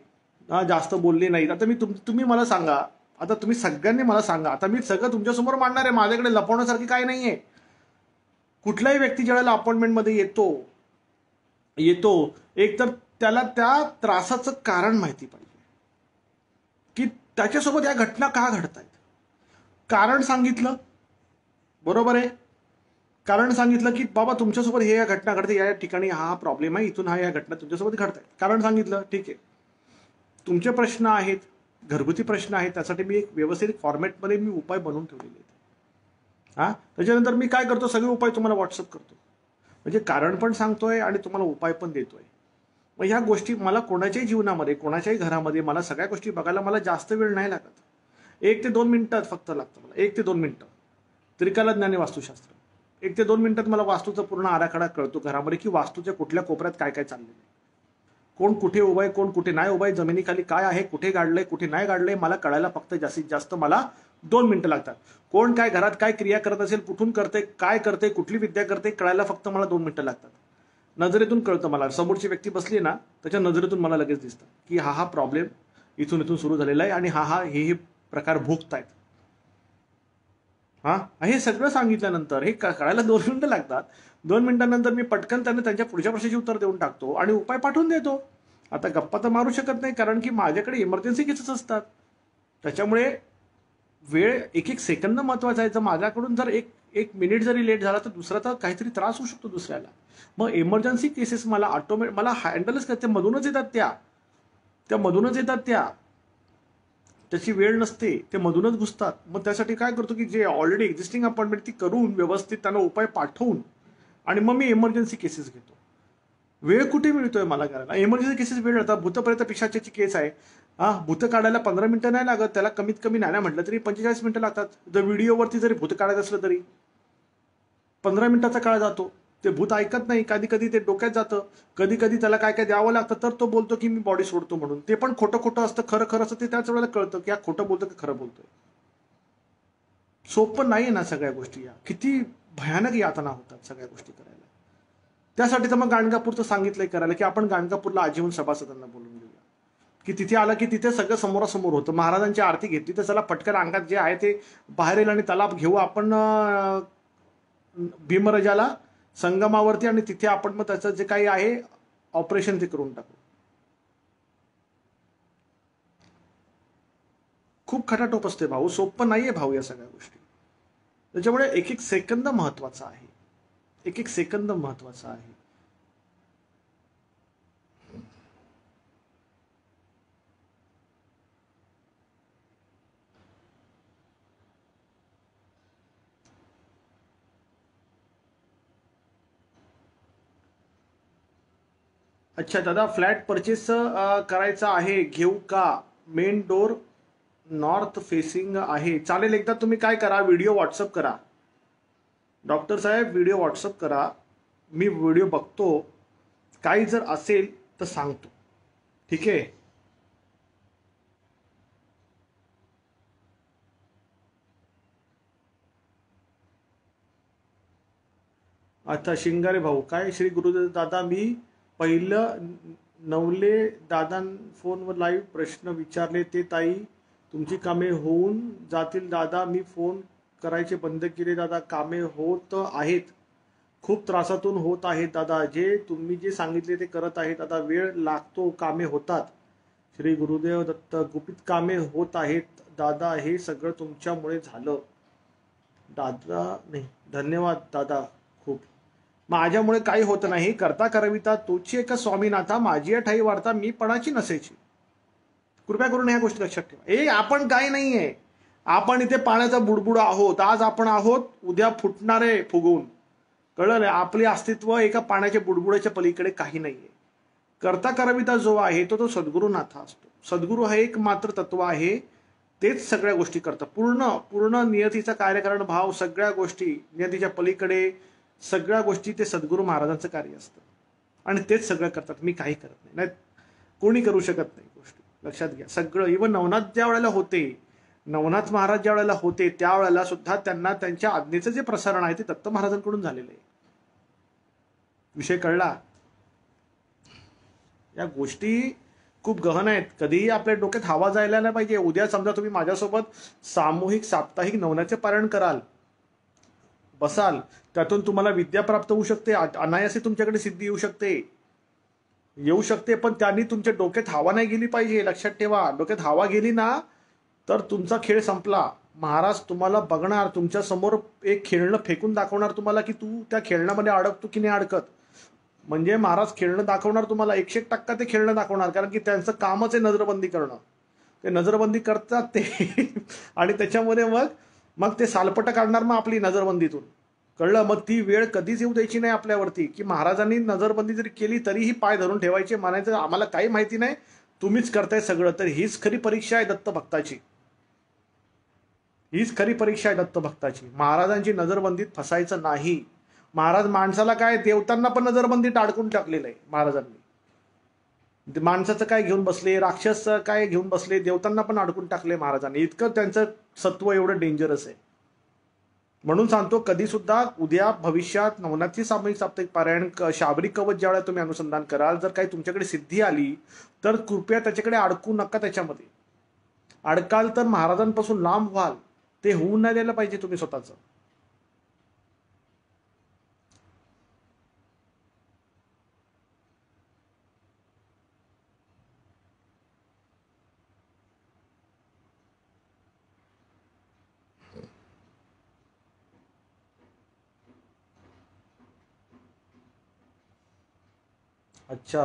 Speaker 1: जास्त बोलले नाहीत. आता तुम्ही मला सांगा, आता तुम्ही सगळ्यांनी मला सांगा, आता मी सगळं तुमच्यासमोर मांडणार आहे, माझ्याकडे लपवण्यासारखी काय नाहीये. कुठलाही व्यक्ती ज्यावेळेला अपॉइंटमेंटमध्ये येतो एक तर त्याला त्या त्रासाचं कारण माहिती पाहिजे की त्याच्यासोबत या घटना का घडतायत. कारण सांगितलं, बरोबर आहे, कारण सांगितलं की बाबा तुमच्यासोबत हे या घटना घडते, या ठिकाणी हा प्रॉब्लेम आहे, इथून या घटना तुमच्यासोबत घडतायत. कारण सांगितलं, ठीक आहे. तुमचे प्रश्न आहेत, घरगुती प्रश्न आहेत, त्यासाठी मी एक व्यवस्थित फॉर्मॅटमध्ये मी उपाय बनवून ठेवलेले आहेत. त्याच्यानंतर मी काय करतो, सगळे उपाय तुम्हाला व्हॉट्सअप करतो, म्हणजे कारण पण सांगतोय आणि तुम्हाला उपाय पण देतोय. मग ह्या गोष्टी मला कोणाच्याही जीवनामध्ये, कोणाच्याही घरामध्ये मला सगळ्या गोष्टी बघायला मला जास्त वेळ नाही लागत. 1 ते 2 मिनिटात फक्त लागतं मला, 1 ते 2 मिनिटं. त्रिकालज्ञान आणि वास्तुशास्त्र, 1 ते 2 मिनिटात मला वास्तूचा पूर्ण आराखडा कळतो घरामध्ये, की वास्तूच्या कुठल्या कोपऱ्यात काय काय चाललेलं आहे, कोण कुठे उभं आहे, कोण कुठे नाही उभं आहे, जमिनीखाली काय आहे, कुठे गाडलंय, कुठे नाही गाडलंय, मला कळायला फक्त जास्तीत जास्त मला 2 मिनिटं लागतात. कोण काय घरात काय क्रिया करत असेल, कुठून करते, काय करते, कुठली विद्या करते, कळायला फक्त मला 2 मिनिटं लागतात. नजरेतून कळतं मला, समोरची व्यक्ती बसली ना त्याच्या नजरेतून मला लगेच दिसतं की हा प्रॉब्लेम इथून सुरू झालेला आहे आणि हे प्रकार भोगतायत. हे सगळं सांगितल्यानंतर हे कळायला 2 मिनिटं लागतात. 2 मिनिटांनंतर मी पटकन त्यांना त्यांच्या पुढच्या प्रश्नाची उत्तर देऊन टाकतो आणि उपाय पाठवून देतो. आता गप्पा तर मारू शकत नाही, कारण की माझ्याकडे इमर्जन्सी केसेस असतात. त्याच्यामुळे वेळ, एक सेकंद महत्वाचा आहे. जर माझ्याकडून जर एक मिनिट जरी लेट झाला तर दुसऱ्याचा काहीतरी त्रास होऊ शकतो दुसऱ्याला. मग इमर्जन्सी केसेस मला मला हँडलच करते, मधूनच येतात त्या त्याची वेळ नसते, ते मधूनच घुसतात. मग त्यासाठी काय करतो की जे ऑलरेडी एक्झिस्टिंग अपॉइंटमेंट ती करून व्यवस्थित त्यांना उपाय पाठवून आणि मग मी इमर्जन्सी केसेस घेतो. वेळ कुठे मिळतोय मला करायला इमर्जन्सी केसेस? वेळ होता. भूतप्रेत पिशाच्याची केस आहे, भूत काढायला 15 मिनिटं नाही लागत, त्याला कमीत कमी नाही म्हटलं तरी 45 मिनिटं लागतात. जर व्हिडिओवरती जरी भूत काढायचं असलं तरी 15 मिनिटाचा काळ जातो. ते भूत ऐकत नाही, कधी कधी ते डोक्यात जातं, कधी कधी त्याला काय काय द्यावं लागतं, तर तो बोलतो की मी बॉडी सोडतो म्हणून. ते पण खोटं खोटं असतं, खरं खरं असतं, ते त्याच वेळेला कळतं की हा खोटं बोलतो की खरं बोलतोय. सोपं नाही ना सगळ्या गोष्टी, या किती भयानक यातना होतात सगळ्या गोष्टी करायला. त्यासाठी तर मग गाणगापूरचं सांगितलंय करायला की आपण गाणगापूरला आजीवन सभासदांना बोलून घेऊया, की तिथे आलं की तिथे सगळं समोरासमोर होतं. महाराजांची आरती घेतली तर चला पटकन अंगात जे आहे ते बाहेर येईल आणि त्याला घेऊ आपण भीमरजाला संगमावरती, आणि तिथे आपण मग त्याचं जे काही आहे ऑपरेशन ते करून टाकू. खूप खटाटोप असते भाऊ, सोपं नाहीये भाऊ या सगळ्या गोष्टी. त्याच्यामुळे एक एक सेकंद महत्वाचा आहे, एक एक सेकंद महत्वाचा आहे. अच्छा दादा, फ्लॅट परचेस करायचा आहे, घेऊ का? मेन डोर नॉर्थ फेसिंग आहे. चालेल, एकदा तुम्ही काय करा, व्हिडिओ व्हॉट्सअप करा. डॉक्टर साहेब व्हिडिओ व्हॉट्सअप करा, मी व्हिडिओ बघतो, काही जर असेल तर सांगतो. ठीक आहे. आता शिंगारे भाऊ, काय श्री गुरुदेव दादा, मी पहिलं नवले दादा फोनवर लाईव्ह प्रश्न विचारले ते ताई तुमची कामे होऊन जातील दादा, मी फोन करायचे बंद केले दादा, कामे होत आहेत, खूप त्रासातून होत आहेत दादा, जे तुम्ही जे सांगितले ते करत आहे दादा, वेळ लागतो, कामे होतात. श्री गुरुदेव दत्त. गुपित कामे होत आहेत दादा, हे सगळं तुमच्यामुळे झालं दादा. नाही, धन्यवाद दादा, खूप. माझ्यामुळे काही होत नाही, करता करविता तोची एक स्वामीनाथा, माझी ठाई वार्ता मी पणाची नसेची. कृपया करून या गोष्टी लक्षात ठेवा. आपण काय नाहीये, आपण इथे पाण्याचा बुडबुड आहोत. आज आपण आहोत, उद्या फुटणारे फुगवून. कळलं नाही, आपले अस्तित्व एका पाण्याच्या बुडबुडाच्या पलीकडे काही नाहीये. करता करविता जो आहे तो सद्गुरुनाथा असतो. सद्गुरू हा एक मात्र तत्व आहे, तेच सगळ्या गोष्टी करतात. पूर्ण पूर्ण नियतीचा कार्यकारण भाव, सगळ्या गोष्टी नियतीच्या पलीकडे, सगळ्या गोष्टी ते सद्गुरू महाराजांचं कार्य असतं, आणि तेच सगळं करतात. मी काही करत नाही, कोणी करू शकत नाही गोष्टी, लक्षात घ्या. सगळं इव्हन नवनाथ ज्या वेळेला होते, नवनाथ महाराज ज्या वेळेला होते त्यावेळेला सुद्धा त्यांना त्यांच्या आज्ञेचं जे प्रसारण आहे ते दत्त महाराजांकडून झालेलं आहे. विषय कळला? या गोष्टी खूप गहन आहेत, कधीही आपल्या डोक्यात हवा जायला नाही पाहिजे. उद्या समजा तुम्ही माझ्यासोबत सामूहिक साप्ताहिक नवनाथचे पारायण कराल, बसाल, त्यातून तुम्हाला विद्या प्राप्त होऊ शकते, अनायासे तुमच्याकडे सिद्धी येऊ शकते, पण त्यांनी तुमच्या डोक्यात हवा नाही गेली पाहिजे. लक्षात ठेवा, डोक्यात हवा गेली ना तर तुमचा खेळ संपला. महाराज तुम्हाला बघणार, तुमच्या समोर एक खेळणं फेकून दाखवणार तुम्हाला की तू त्या खेळण्यामध्ये अडकतो की नाही अडकत. म्हणजे महाराज खेळणं दाखवणार तुम्हाला, 101% ते खेळणं दाखवणार, कारण की त्यांचं कामच आहे नजरबंदी करणं. ते नजरबंदी करतात ते आणि त्याच्यामध्ये मग ते सालपट काढणार मग आपली नजरबंदीतून. कळलं? मग ती वेळ कधीच येऊ द्यायची नाही आपल्यावरती की महाराजांनी नजरबंदी जरी केली तरीही पाय धरून ठेवायचे, म्हणायचं आम्हाला काही माहिती नाही, तुम्हीच करताय सगळं. तर हीच खरी परीक्षा आहे दत्त भक्ताची, हीच खरी परीक्षा आहे दत्त भक्ताची. महाराजांची नजरबंदीत फसायचं नाही. महाराज माणसाला काय, देवतांना पण नजरबंदीत अडकून टाकलेलं आहे महाराजांनी. माणसाचं काय घेऊन बसले, राक्षस काय घेऊन बसले, देवतांना पण अडकून टाकले महाराजांनी. इतकं त्यांचं सत्व एवढं डेंजरस आहे. म्हणून सांगतो, कधी सुद्धा उद्या भविष्यात नवनाथची सामूहिक साप्ताहिक पारायण, शाबरी कवच ज्यावेळेला तुम्ही अनुसंधान कराल, जर काही तुमच्याकडे सिद्धी आली तर कृपया त्याच्याकडे अडकू नका. त्याच्यामध्ये अडकाल तर महाराजांपासून लांब व्हाल. ते होऊन नाही द्यायला पाहिजे तुम्ही स्वतःच. अच्छा,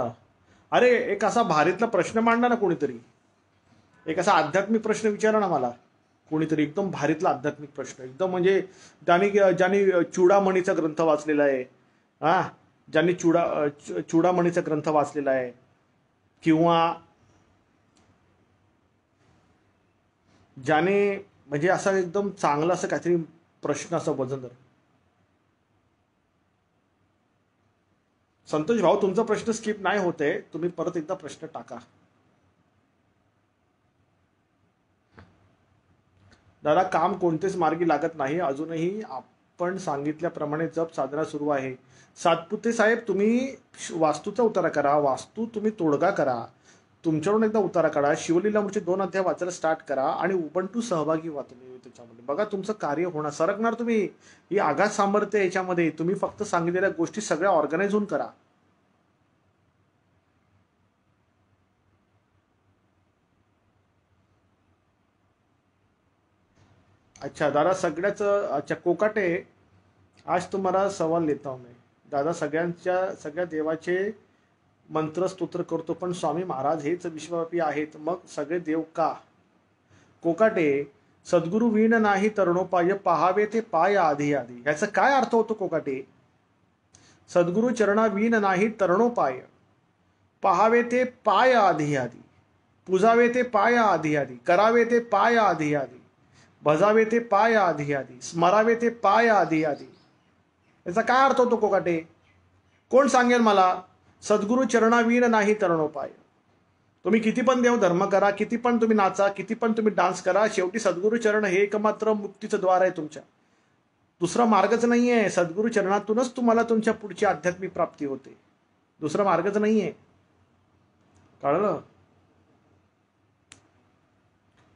Speaker 1: अरे एक असा भारीतला प्रश्न मांडला ना कोणीतरी, एक असा आध्यात्मिक प्रश्न विचारा ना मला कोणीतरी, एकदम भारीतला आध्यात्मिक प्रश्न, एकदम म्हणजे ज्यांनी चुडामणीचा ग्रंथ वाचलेला आहे, हा, ज्यांनी चुडामणीचा ग्रंथ वाचलेला आहे, किंवा ज्याने म्हणजे असा एकदम चांगला असं काहीतरी प्रश्न, असा वजनदार. संतोष भाऊ, तुमचा प्रश्न स्किप नाही होते, तुम्ही परत एकदा प्रश्न टाका. दादा, काम कोणतेच मार्गी लागत नाही. अजूनही आपण सांगितल्याप्रमाणे जप साधना सुरू आहे. सातपुते साहेब, तुम्ही वास्तूचा उतारा करा, वास्तू तुम्ही तोडगा करा, तुमच्याकडून एकदा उतारा काढा, शिवलीलामृतचे 2 अध्याय वाचायला स्टार्ट करा आणि उबंटू सहभागी व्हा तुम्ही त्याच्यामध्ये. बघा तुमचं कार्य होणार, सरकणार तुम्ही. ही आघात सामर्थ्य याच्यामध्ये. तुम्ही फक्त सांगितलेल्या गोष्टी सगळ्या ऑर्गनाइज होऊन करा. अच्छा दादा, सगळ्याच अच्छा कोकाटे, आज तुम्हाला सवाल लेता हूं मैं. दादा, सगळ्या देवाचे मंत्र स्तोत्र करतो, पण स्वामी महाराज हेच विश्वव्यापी आहेत, मग सगळे देव का? कोकाटे, सद्गुरु वीण नाही तरुणोपाय, पहावे ते पाय आधी आधी. ह्याचा काय अर्थ होतो कोकाटे? सद्गुरु चरणा वीण नाही तरुणोपाय, पहावे ते पाय आधी आधी, पुजावे ते पाय आधी आधी, करावे ते पाय आधी आधी, भजावे ते पाय आधी आधी, स्मरावे ते पाय आधी आधी. याचा काय अर्थ होतो कोकाटे? कोण सांगेल मला? सद्गुरु चरणावीण नाही तरुणोपाय. तुम्ही किती पण देव धर्म करा, किती पण तुम्ही नाचा, किती पण तुम्ही डान्स करा, शेवटी सद्गुरु चरण हे एकमात्र मुक्तीचं द्वार आहे तुमच्या. दुसरा मार्गच नाहीये. सद्गुरु चरणातूनच तुम्हाला तुमच्या पुढची आध्यात्मिक प्राप्ती होते. दुसरा मार्गच नाहीये. कळलं?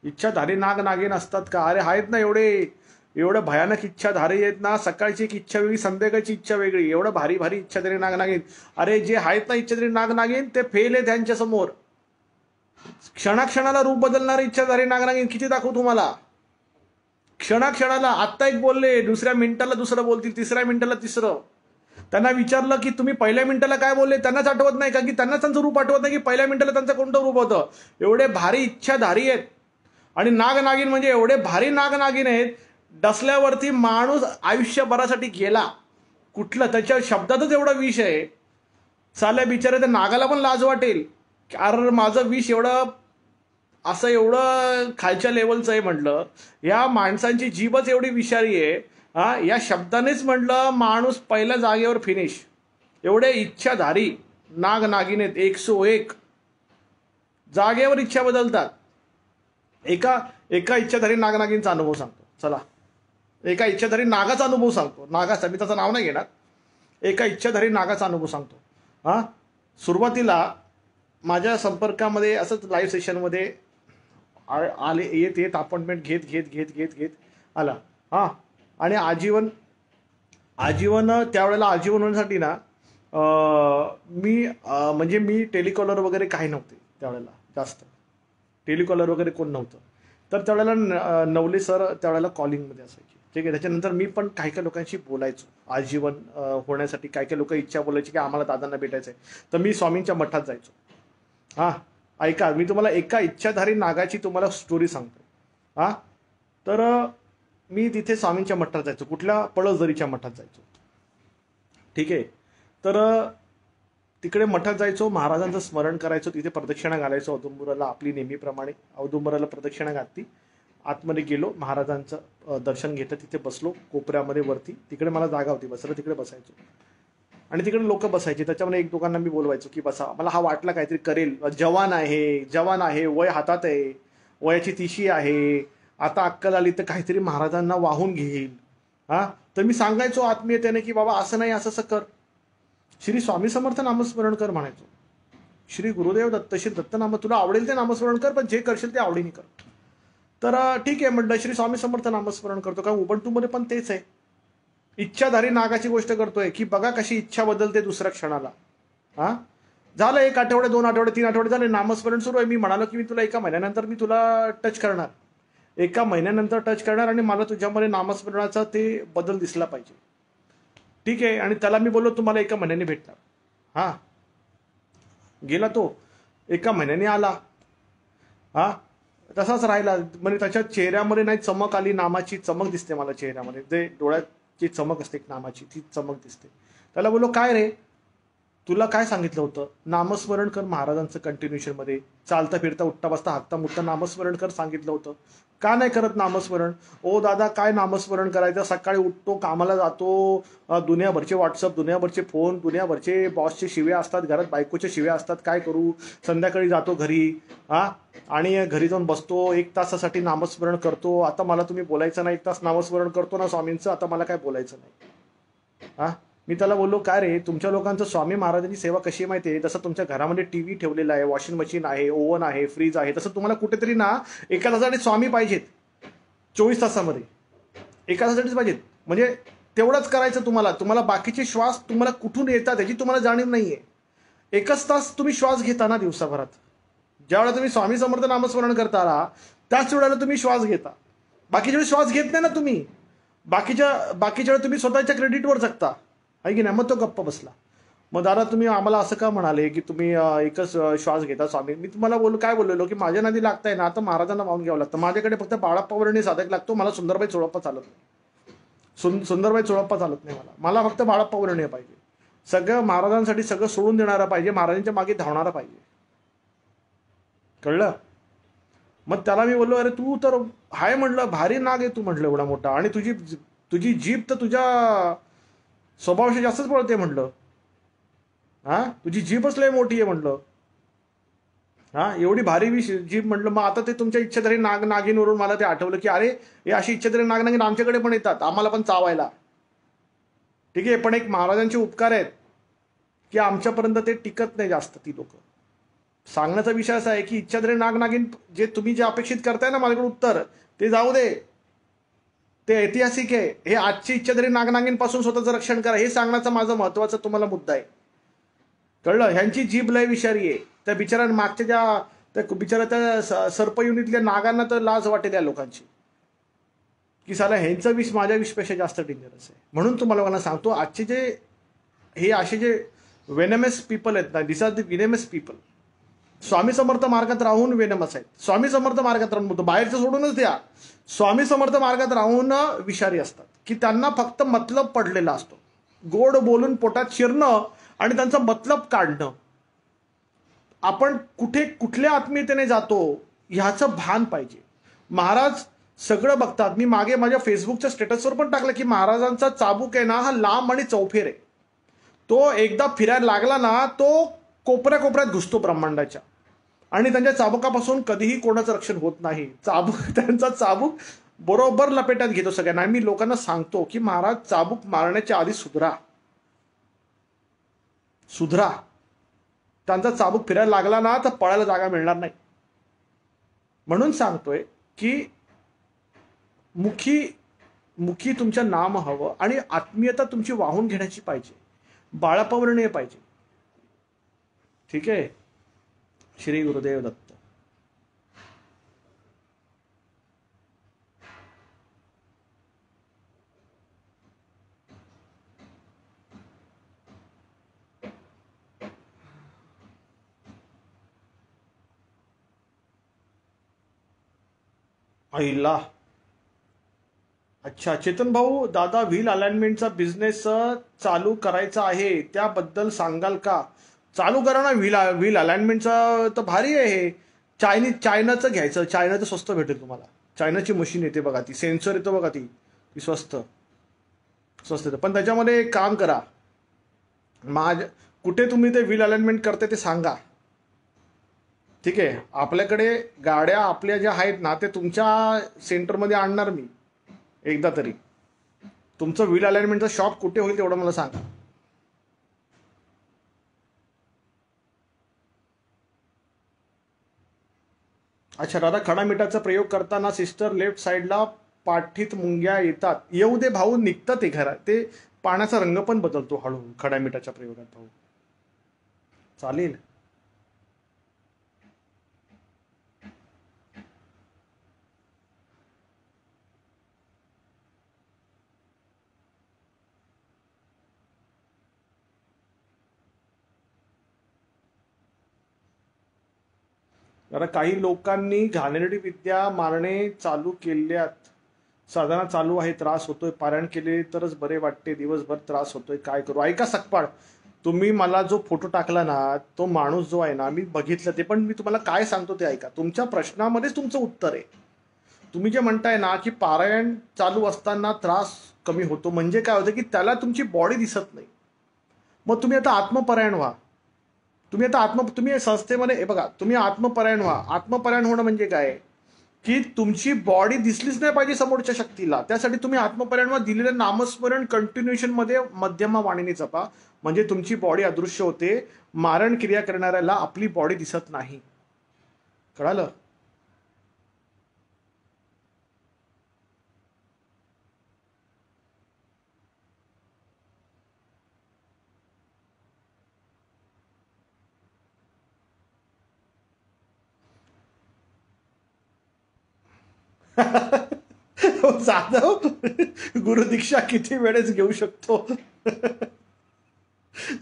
Speaker 1: इच्छाधारी नाग नागिन असतात का? अरे आहेत ना, एवढं भयानक इच्छाधारी आहेत ना. सकाळची एक इच्छा वेगळी, संध्याकाळची इच्छा वेगळी. एवढं भारी भारी इच्छाधारी नाग नागिन. अरे जे आहेत ना इच्छाधारी नाग नागिन, ते फेल आहे त्यांच्या समोर. क्षणाक्षणाला रूप बदलणारे इच्छाधारी नाग नागिन किती दाखवू तुम्हाला? क्षणाक्षणाला. आत्ता एक बोलले, दुसऱ्या मिनिटाला दुसरं बोलतील, तिसऱ्या मिनिटाला तिसरं. त्यांना विचारलं की तुम्ही पहिल्या मिनिटाला काय बोलले, त्यांनाच आठवत नाही, कारण की त्यांना त्यांचं रूप आठवत नाही की पहिल्या मिनिटाला त्यांचं कोणतं रूप होतं. एवढे भारी इच्छाधारी आहेत. आणि नाग नागिन म्हणजे एवढे भारी नाग नागिन आहेत, डसल्यावरती माणूस आयुष्यभरासाठी गेला. कुठलं त्याच्या शब्दातच एवढं विष आहे. चालल्या बिचारे त्या नागाला पण लाज वाटेल, कारण माझं विष एवढं असं एवढं खालच्या लेवलचं आहे. म्हटलं या माणसांची जीभच एवढी विषारी आहे. हा, या शब्दानेच म्हटलं माणूस पहिल्या जागेवर फिनिश. एवढे इच्छाधारी नाग नागिन आहेत, 101 जागेवर इच्छा बदलतात. एका इच्छाधारी नाग नागिनचा अनुभव सांगतो. चला, एका इच्छाधारी नागाचा अनुभव सांगतो. नागाचा, मी त्याचं नाव नाही घेणार. एका इच्छाधारी नागाचा अनुभव सांगतो. हा, सुरुवातीला माझ्या संपर्कामध्ये असंच लाईव्ह सेशनमध्ये आले, येत अपॉइंटमेंट घेत आला. हा, आणि आजीवन त्यावेळेला आजीवन होण्यासाठी ना मी टेलिकॉलर वगैरे काही नव्हते त्यावेळेला. जास्त टेलिकॉलर वगैरे कोण नव्हतं. तर त्यावेळेला नवले सर त्यावेळेला कॉलिंगमध्ये असायचे. ठीक आहे. त्याच्यानंतर मी पण काही लोकांशी बोलायचो. आजीवन होण्यासाठी काही लोक इच्छा बोलायची की आम्हाला दादांना भेटायचं आहे, तर मी स्वामींच्या मठात जायचो. हां, ऐका, मी तुम्हाला एका इच्छाधारी नागाची तुम्हाला स्टोरी सांगतो. हां, तर मी तिथे स्वामींच्या मठात जायचो. कुठल्या? पळसदरीच्या मठात जायचो. ठीक आहे. तर तिकडे मठात जायचो, महाराजांचं स्मरण करायचो, तिथे प्रदक्षिणा घालायचो औदुंबराला. आपली नेहमीप्रमाणे औदुंबराला प्रदक्षिणा घातली, आतमध्ये गेलो, महाराजांचं दर्शन घेतलं, तिथे बसलो कोपऱ्यामध्ये वरती. तिकडे मला जागा होती बसलं, तिकडे बसायचो. आणि तिकडे लोक बसायचे. त्याच्यामध्ये एक दोघांना मी बोलवायचो की बसा. मला हा वाटला काहीतरी करेल, जवान आहे, वय हातात आहे, वयाची तिशी आहे, आता अक्कल आली तर काहीतरी महाराजांना वाहून घेईल. हा, तर मी सांगायचो आत्मीयतेने की बाबा असं नाही, असं कर, श्री स्वामी समर्थ नामस्मरण कर म्हणायचो. श्री गुरुदेव दत्त, श्री दत्तनाम, तुला आवडेल ते नामस्मरण कर, पण जे करशील ते आवडीने कर. तर ठीक आहे म्हटलं, श्री स्वामी समर्थ नामस्मरण करतो. कारण उबंटूमध्ये पण तेच आहे. इच्छाधारी नागाची गोष्ट करतोय की बघा कशी इच्छा बदलते दुसऱ्या क्षणाला. हा, झालं 1 आठवडे, 2 आठवडे, 3 आठवडे झाले, नामस्मरण सुरू आहे. मी म्हणालो की मी तुला 1 महिन्यानंतर मी तुला टच करणार, 1 महिन्यानंतर टच करणार, आणि मला तुझ्यामध्ये नामस्मरणाचा ते बदल दिसला पाहिजे. ठीक आहे. आणि त्याला मी बोललो तुम्हाला 1 महिन्याने भेटणार. हा, गेला तो, 1 महिन्याने आला. हा, तसाच राहिला. म्हणजे त्याच्या चेहऱ्यामध्ये नाही चमक आली, नामाची चमक दिसते मला चेहऱ्यामध्ये. जे डोळ्याची चमक असते नामाची, ती चमक दिसते. त्याला बोललो काय रे? तुला काय सांगितलं होतं? नामस्मरण कर महाराजांचं कंटिन्युएशन मध्ये, चालता फिरता उठता बसता हाकता मुठता नामस्मरण कर सांगितलं होतं. का नाही करत नामस्मरण? ओ दादा काय नामस्मरण करायचं? सकाळी उठतो, कामाला जातो, दुनियाभरचे व्हॉट्सअप, दुनियाभरचे फोन, दुनियाभरचे बॉसचे शिव्या असतात, घरात बायकोचे शिव्या असतात, काय करू? संध्याकाळी जातो घरी, हा, आणि घरी जाऊन बसतो, 1 तासासाठी नामस्मरण करतो. आता मला तुम्ही बोलायचं नाही, 1 तास नामस्मरण करतो ना स्वामींचं, आता मला काय बोलायचं नाही. हा, मी त्याला बोललो काय रे, तुमच्या लोकांचं स्वामी महाराजांची सेवा कशी माहिती आहे? जसं तुमच्या घरामध्ये टीव्ही ठेवलेला आहे, वॉशिंग मशीन आहे, ओव्हन आहे, फ्रीज आहे, तसं तुम्हाला कुठेतरी ना 1 तासासाठी स्वामी पाहिजेत. 24 तासामध्ये 1 तासासाठीच पाहिजेत. म्हणजे तेवढंच करायचं तुम्हाला. तुम्हाला बाकीचे श्वास तुम्हाला कुठून येतात याची तुम्हाला जाणीव नाहीये. 1च तास तुम्ही श्वास घेता ना दिवसाभरात. ज्यावेळेला तुम्ही स्वामी समर्थ नामस्मरण करता त्याच वेळेला तुम्ही श्वास घेता. बाकीच्या वेळेस श्वास घेत नाही ना तुम्ही. बाकीच्या वेळेला तुम्ही स्वतःच्या क्रेडिटवर जगता, आहे की नाही? मग तो गप्प बसला. मग दादा तुम्ही आम्हाला असं का म्हणाले की तुम्ही 1च श्वास घेता स्वामी? मी तुम्हाला काय बोललेलो की माझ्या नादी लागताय ना, आता महाराजांना मागून घ्यावं लागतं. माझ्याकडे फक्त बाळाप्पा वर्णी साधक लागतो, मला सुंदरबाई चोळप्पा चालत नाही. सुंदरबाई चोळप्पा चालत नाही मला फक्त बाळाप्पा वर्णी पाहिजे. सगळं महाराजांसाठी सगळं सोडून देणारा पाहिजे, महाराजांच्या मागे धावणारा पाहिजे. कळलं? मग त्याला मी बोललो अरे तू तर हाय म्हटलं, भारी नाग आहे तू म्हटलं एवढा मोठा, आणि तुझी जीभ तर तुझ्या स्वभावाशी जास्तच पळते म्हटलं. हा, तुझी जीभच लय मोठी आहे म्हटलं. हा, एवढी भारी जीभ म्हटलं. मग आता ते तुमच्या इच्छाधारी नागिनवरून मला ते आठवलं की अरे हे अशी इच्छाधारी नागिन आमच्याकडे पण येतात, आम्हाला पण चावायला. ठीक आहे, पण एक महाराजांचे उपकार आहेत की आमच्यापर्यंत ते टिकत नाही जास्त ती लोक. सांगण्याचा विषय असा आहे की इच्छाधारी नागिन जे अपेक्षित करताय ना माझ्याकडे उत्तर, ते जाऊ दे, ते ऐतिहासिक आहे. हे आजची इच्छाधारी नागिनपासून स्वतःचं रक्षण करा, हे सांगण्याचा माझा महत्वाचा तुम्हाला मुद्दा आहे. कळलं? ह्यांची जीभ लय विषारी आहे. त्या बिचाऱ्या मागच्या त्या सर्पयुनीतल्या नागांना तर लाज वाटे त्या लोकांची, की साला ह्यांचं विष माझ्या विषपेक्षा जास्त डेंजरस आहे. म्हणून तुम्हाला मला सांगतो, आजचे हे असे जे वेनमस पीपल आहेत ना, दिस R the विनेमस people. Swami Samarth मार्गात राहून वेनमस आहेत. स्वामी समर्थ मार्गात राहून बोलतो, बाहेरचं सोडूनच द्या, स्वामी समर्थ मार्गात राहून विषारी असतात, की त्यांना फक्त मतलब पडलेला असतो. गोड बोलून पोटात शिरणं आणि त्यांचा मतलब काढणं. आपण कुठल्या आत्मीयतेने जातो ह्याचं भान पाहिजे. महाराज सगळं बघतात. मी मागे माझ्या फेसबुकच्या स्टेटसवर पण टाकलं की महाराजांचा चाबूक आहे ना हा लांब आणि चौफेर आहे. तो एकदा फिरायला लागला ना तो कोपऱ्यात घुसतो ब्रह्मांडाच्या, आणि त्यांच्या चाबुकापासून कधीही कोणाचं रक्षण होत नाही. त्यांचा चाबूक बरोबर लपेट्यात घेतो सगळ्यांना. मी लोकांना सांगतो की महाराज चाबूक मारण्याच्या आधी सुधरा. त्यांचा चाबूक फिरायला लागला ना तर पळायला जागा मिळणार नाही. म्हणून सांगतोय की मुखी तुमच्या नाम हवं, आणि आत्मीयता तुमची वाहून घेण्याची पाहिजे, बाळापवर्णीय पाहिजे. ठीक आहे. श्री गुरुदेव दत्त. आईला. अच्छा चेतन भाऊ, दादा व्हील अलाइनमेंटचा बिझनेस चालू करायचा आहे, त्याबद्दल सांगाल का? चालू करा ना व्हील अलाइनमेंटचा, तर भारी आहे हे. चायनाचं घ्यायचं, चायनाचं स्वस्त भेटेल तुम्हाला. चायनाची मशीन येते बघा, ती सेन्सर येतो बघा, ती स्वस्त येतं. पण त्याच्यामध्ये एक काम करा, कुठे तुम्ही ते व्हील अलाइनमेंट करते ते सांगा. ठीक आहे, आपल्याकडे गाड्या आपल्या ज्या आहेत ना ते तुमच्या सेंटरमध्ये आणणार मी एकदा तरी. तुमचं व्हील अलाइनमेंटचा शॉप कुठे होईल तेवढं मला सांगा. अच्छा दादा, खडा मिठाचा प्रयोग करताना सिस्टर लेफ्ट साईडला पाठीत मुंग्या येतात. येऊ दे भाऊ, निघतात ते घरात. ते पाण्याचा रंग पण बदलतो हळूहळू खडा मिठाच्या प्रयोगात भाऊ. चालेल. आता काही लोकांनी घाणेरडी विद्या मारणे चालू केल्यात. साधना चालू आहे, त्रास होतोय. पारायण केले तरच बरे वाटते, दिवसभर त्रास होतोय, काय करू? ऐका सकपाळ, तुम्ही मला जो फोटो टाकला ना, तो माणूस जो आहे ना, मी बघितलं ते. पण मी तुम्हाला काय सांगतो ते ऐका. तुमच्या प्रश्नामध्येच तुमचं उत्तर आहे. तुम्ही जे म्हणताय ना, की पारायण चालू असताना त्रास कमी होतो, म्हणजे काय होतं, की त्याला तुमची बॉडी दिसत नाही. मग तुम्ही आता आत्मपरायण व्हा. तुम्ही संस्थेमध्ये हे बघा, तुम्ही आत्मपरायण व्हा. आत्मपरायण होणं म्हणजे काय, की तुमची बॉडी दिसलीच नाही पाहिजे समोरच्या शक्तीला. त्यासाठी तुम्ही आत्मपरायण व्हा. दिलेलं नामस्मरण कंटिन्युएशन मध्ये मध्यमा वाणीने जपा. म्हणजे तुमची बॉडी अदृश्य होते. मारण क्रिया करणाऱ्याला आपली बॉडी दिसत नाही. कळालं? जाधव, गुरुदीक्षा किती वेळेस घेऊ शकतो?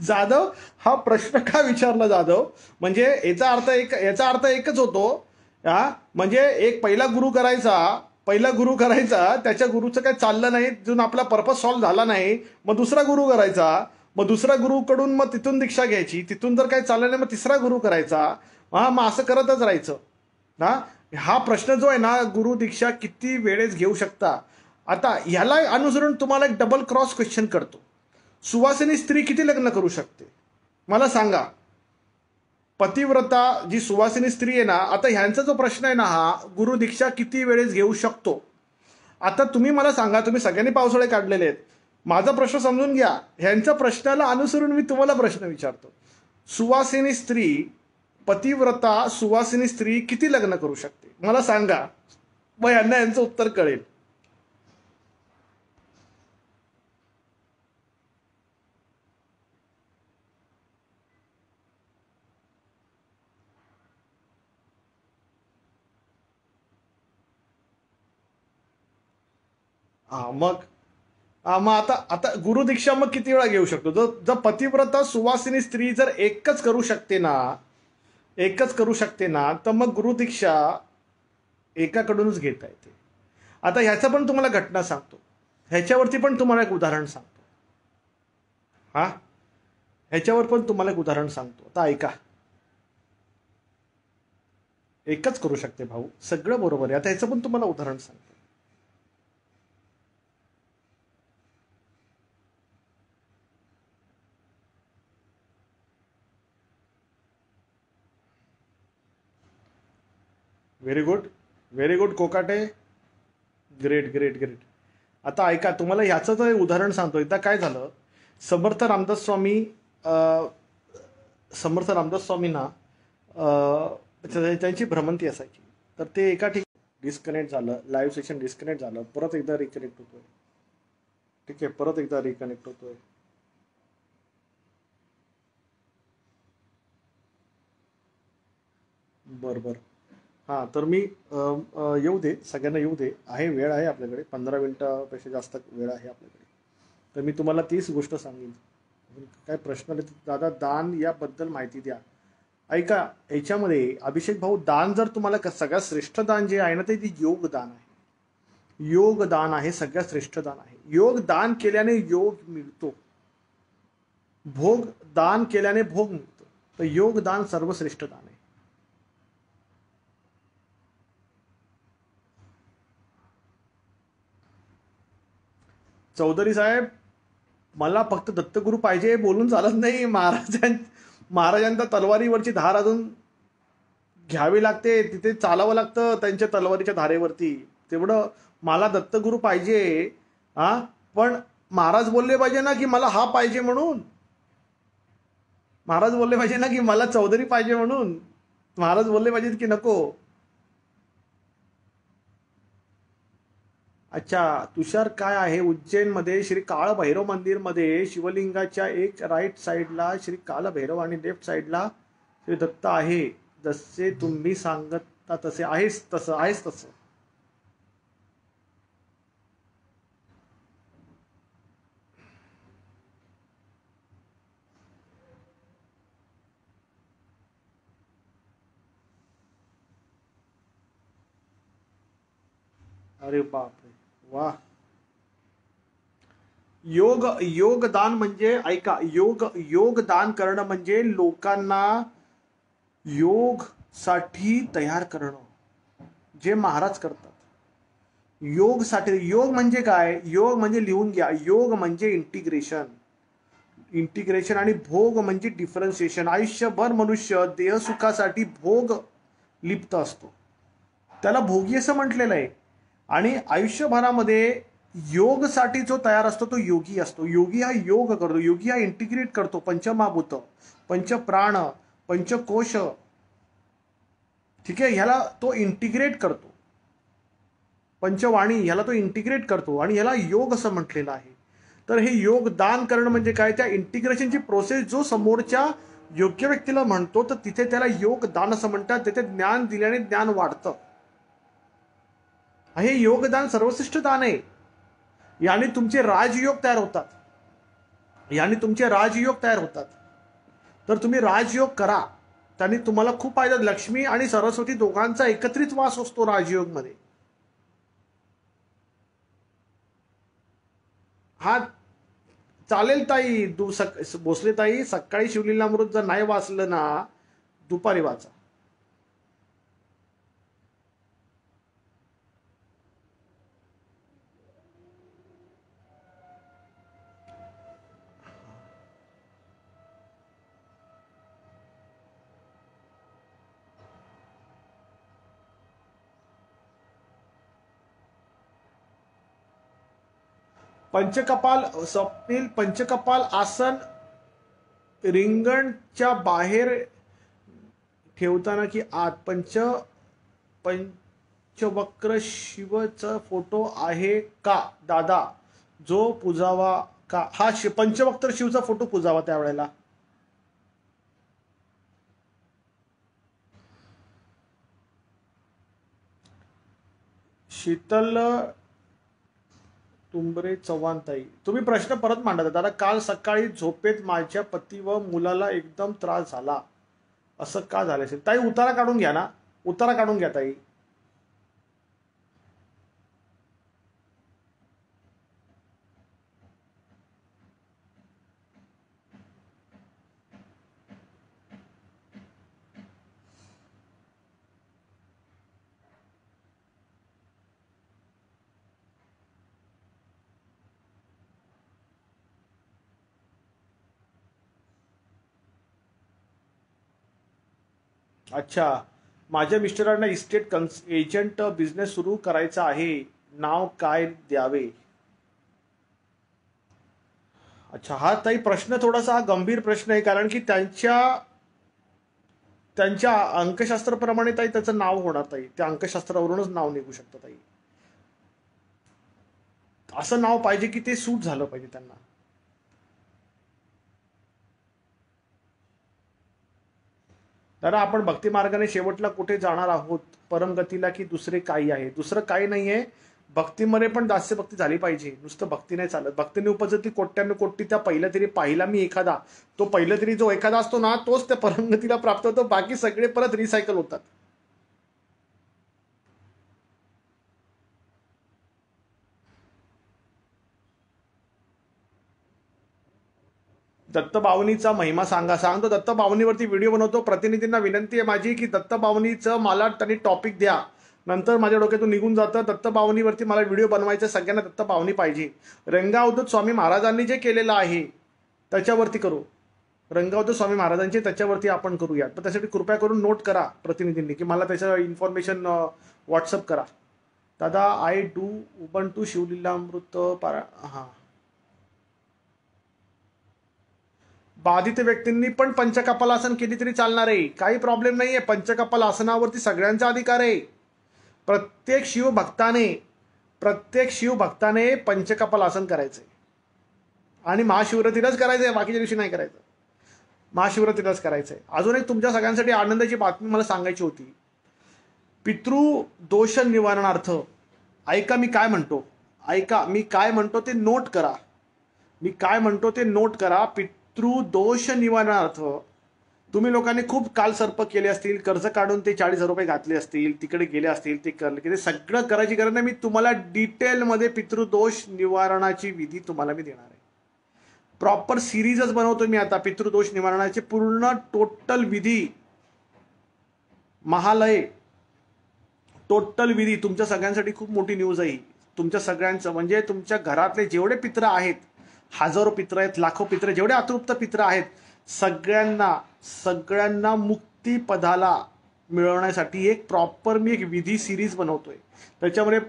Speaker 1: जाधव, हा प्रश्न का विचारला जाधव? म्हणजे याचा अर्थ एकच होतो. म्हणजे एक पहिला गुरु करायचा, त्याच्या गुरुचं काही चाललं नाही, जून आपला पर्पज सॉल्व्ह झाला नाही, मग दुसरा गुरु करायचा. मग दुसऱ्या गुरुकडून मग तिथून दीक्षा घ्यायची. तिथून जर काही चाललं नाही, मग तिसरा गुरु करायचा. मग असं करतच राहायचं. हा हा प्रश्न जो आहे ना, गुरु दीक्षा किती वेळेस घेऊ शकता? आता ह्याला अनुसरून तुम्हाला एक डबल क्रॉस क्वेश्चन करतो. सुवासिनी स्त्री किती लग्न करू शकते? मला सांगा. पतिव्रता जी सुवासिनी स्त्री आहे ना, आता ह्यांचा जो प्रश्न आहे ना, हा गुरु दीक्षा किती वेळेस घेऊ शकतो? आता तुम्ही मला सांगा, तुम्ही सगळ्यांनी पावसाळे काढलेले आहेत. माझा प्रश्न समजून घ्या. ह्यांच्या प्रश्नाला अनुसरून मी तुम्हाला प्रश्न विचारतो. सुवासिनी स्त्री, पतिव्रता सुवासिनी स्त्री किती लग्न करू शकते? मला सांगा. मग यांना यांचं उत्तर कळेल. हा मग मग आता आता गुरुदीक्षा मग किती वेळा घेऊ शकतो? जर पतिव्रता सुवासिनी स्त्री जर एकच करू शकते ना, तर मग गुरुदीक्षा एकाकडूनच घेता येते. आता ह्याचं पण तुम्हाला घटना सांगतो. ह्याच्यावरती पण तुम्हाला एक उदाहरण सांगतो. हा ह्याच्यावर पण तुम्हाला एक उदाहरण सांगतो. आता ऐका. एकच करू शकते भाऊ, सगळं बरोबर आहे. आता ह्याचं पण तुम्हाला उदाहरण सांगतो. Very good, very good Kokate. Great great great. आता ऐका, तुम्हाला ह्याचं तर उदाहरण सांगतो. एकदा काय झालं, समर्थ रामदास स्वामी अं, समर्थ रामदास स्वामींना त्यांची भ्रमंती असायची. तर ते एका ठिकाणी डिस्कनेक्ट झालं, लाईव्ह सेशन डिस्कनेक्ट झालं, परत एकदा रिकनेक्ट होतोय. ठीक आहे, परत एकदा रिकनेक्ट होतोय. बरं बरं. हां, तर मी येऊ दे, सगळ्यांना येऊ दे. वेळ आहे आपल्याकडे, 15 मिनिटापेक्षा जास्त वेळ आहे आपल्याकडे. तर मी तुम्हाला तीच गोष्ट सांगेन. काय प्रश्न आले तर, दादा दान याबद्दल माहिती द्या. ऐका, याच्यामध्ये अभिषेक भाऊ, दान जर तुम्हाला सगळ्यात श्रेष्ठ दान जे आहे ना, ते योगदान आहे. योगदान आहे, सगळ्यात श्रेष्ठ दान आहे. योगदान केल्याने योग मिळतो. भोग दान केल्याने भोग मिळतो. तर योगदान सर्वश्रेष्ठ दान आहे. चौधरी साहेब, मला फक्त दत्तगुरू पाहिजे बोलून चालत नाही. महाराजांच्या तलवारीवरची धार अजून घ्यावी लागते, तिथे चालावं लागतं त्यांच्या तलवारीच्या धारेवरती. तेवढं मला दत्तगुरू पाहिजे. हा पण महाराज बोलले पाहिजे ना, की मला हा पाहिजे म्हणून. महाराज बोलले पाहिजे ना, की मला चौधरी पाहिजे म्हणून. महाराज बोलले पाहिजेत की नको. अच्छा, तुषार काय आहे, उज्जैनमध्ये श्री काळ भैरव मंदिरमध्ये शिवलिंगाच्या एक राईट साईडला श्री काल भैरव आणि लेफ्ट साईडला श्री दत्त आहे. जसे तुम्ही सांगता तसे आहेच तसं. अरे बापरे, वा. योगदान म्हणजे ऐका, योगदान करणं म्हणजे लोकांना योग साठी तयार करणं, जे महाराज करतात. योग साठी, योग म्हणजे काय? योग म्हणजे लिहून घ्या, योग म्हणजे इंटिग्रेशन आणि भोग म्हणजे डिफरन्सिएशन. आयुष्यभर मनुष्य देहसुखासाठी भोग लिप्त असतो, त्याला भोगी असं म्हटलेलं आहे. आणि आयुष्यभरामध्ये योगसाठी जो तयार असतो तो योगी असतो. योगी हा योग करतो, योगी हा इंटिग्रेट करतो पंचमहाभूत, पंचप्राण, पंचकोश, ठीक आहे, ह्याला तो इंटिग्रेट करतो. पंचवाणी ह्याला तो इंटिग्रेट करतो आणि ह्याला योग असं म्हटलेलं आहे. तर हे योगदान करणं म्हणजे काय? त्या इंटिग्रेशनची प्रोसेस जो समोरच्या योग्य व्यक्तीला म्हणतो तर तिथे त्याला योगदान असं म्हणतात. तिथे ज्ञान दिल्याने ज्ञान वाढतं. हे योगदान सर्वश्रेष्ठ दान आहे. याने तुमचे राजयोग तयार होतात, तर तुम्ही राजयोग करा, त्याने तुम्हाला खूप फायदा. लक्ष्मी आणि सरस्वती दोघांचा एकत्रित वास असतो राजयोग मध्ये. हा चालेल ताई, भोसले ताई, सकाळी शिवलीलामृत जर नाही वाचलं ना, दुपारी वाचा. पंचकपाल स्वप्नील, पंचकपाल आसन रिंगणच्या बाहेर ठेवताना की आत पंचवक्र शिवचा फोटो आहे का दादा, जो पुजावा का? हा पंचवक्र शिवचा फोटो पुजावा त्यावेळेला. शीतल तुंबरे चव्हाण ताई, तुम्ही प्रश्न परत मांडता. दादा, काल सकाळी झोपेत माझ्या पती व मुलाला एकदम त्रास झाला, असं का झालं असेल? ताई उतारा काढून घ्या ना, उतारा काढून घ्या ताई. अच्छा, माझ्या मिस्टरांना इस्टेट एजंट बिझनेस सुरू करायचा आहे, नाव काय द्यावे? अच्छा, हा ताई प्रश्न थोडासा हा गंभीर प्रश्न आहे, कारण की त्यांच्या अंकशास्त्राप्रमाणे ताई त्याचं नाव होणार ताई, त्या अंकशास्त्रावरूनच नाव निघू शकतं ताई. असं नाव पाहिजे की ते सूट झालं पाहिजे त्यांना. दादा, आपण भक्ती मार्गाने शेवटला कुठे जाणार आहोत? परमगतीला की दुसरे काही आहे? दुसरं काही नाहीये. भक्तीमध्ये पण दास्य भक्ती झाली पाहिजे, नुसतं भक्ती नाही चालत. भक्तीने उपजती कोट्यानं कोटी, त्या पहिल्या तरी पाहिला मी एखादा, तो पहिला तरी जो एखादा असतो ना, तोच त्या परमगतीला प्राप्त होतो. बाकी सगळे परत रिसायकल होतात. दत्तबावनीचा महिमा सांगतो. दत्तबावनीवरती व्हिडिओ बनवतो. प्रतिनिधींना विनंती आहे माझी की दत्तबावनीचं मला त्यांनी टॉपिक द्या, नंतर माझ्या डोक्यातून निघून जातं. दत्तबावनीवरती मला व्हिडिओ बनवायचा, सगळ्यांना दत्तबावनी पाहिजे. रंगावधूत स्वामी महाराजांनी जे केलेलं आहे त्याच्यावरती करू. रंगावधूत स्वामी महाराजांचे त्याच्यावरती आपण करूया. पण त्यासाठी कृपया करून नोट करा प्रतिनिधींनी, की मला त्याचं इन्फॉर्मेशन व्हॉट्सअप करा. दादा, आय डू उबंटू शिवलीलामृत पारा. हां, बाधित व्यक्तींनी पण पंचकपालासन केली तरी चालणार आहे, काही प्रॉब्लेम नाहीये. पंचकपाल आसनावरती सगळ्यांचा अधिकार आहे. प्रत्येक शिवभक्ताने पंचकपाल आसन करायचंय आणि महाशिवरात्रीलाच करायचंय, बाकीच्या दिवशी नाही करायचं. महाशिवरात्रीलाच करायचंय. अजून एक तुमच्या सगळ्यांसाठी आनंदाची बातमी मला सांगायची होती. पितृदोष निवारणार्थ, ऐका मी काय म्हणतो, ते नोट करा. पितृदोष निवारणार्थ तुम्ही लोकांनी खूप कालसर्प केले असतील, कर्ज काढून ते 40,000 रुपये घातले असतील, तिकडे गेले असतील, ते ते सगळं करायची गरज नाही. मी तुम्हाला डिटेलमध्ये पितृदोष निवारणाची विधी तुम्हाला मी देणार आहे. प्रॉपर सिरीजच बनवतो मी आता पितृदोष निवारणाचे पूर्ण टोटल विधी, महालय टोटल विधी. तुमच्या सगळ्यांसाठी खूप मोठी न्यूज आहे. तुमच्या सगळ्यांचं म्हणजे तुमच्या घरातले जेवढे पित्र आहेत, हजारो पित्र आहेत, लाखो पित्र, जेवढे अतृप्त पित्र आहेत, सगळ्यांना मुक्तीपदाला मिळवण्यासाठी एक प्रॉपर मी एक विधी सिरीज बनवतोय. त्याच्यामध्ये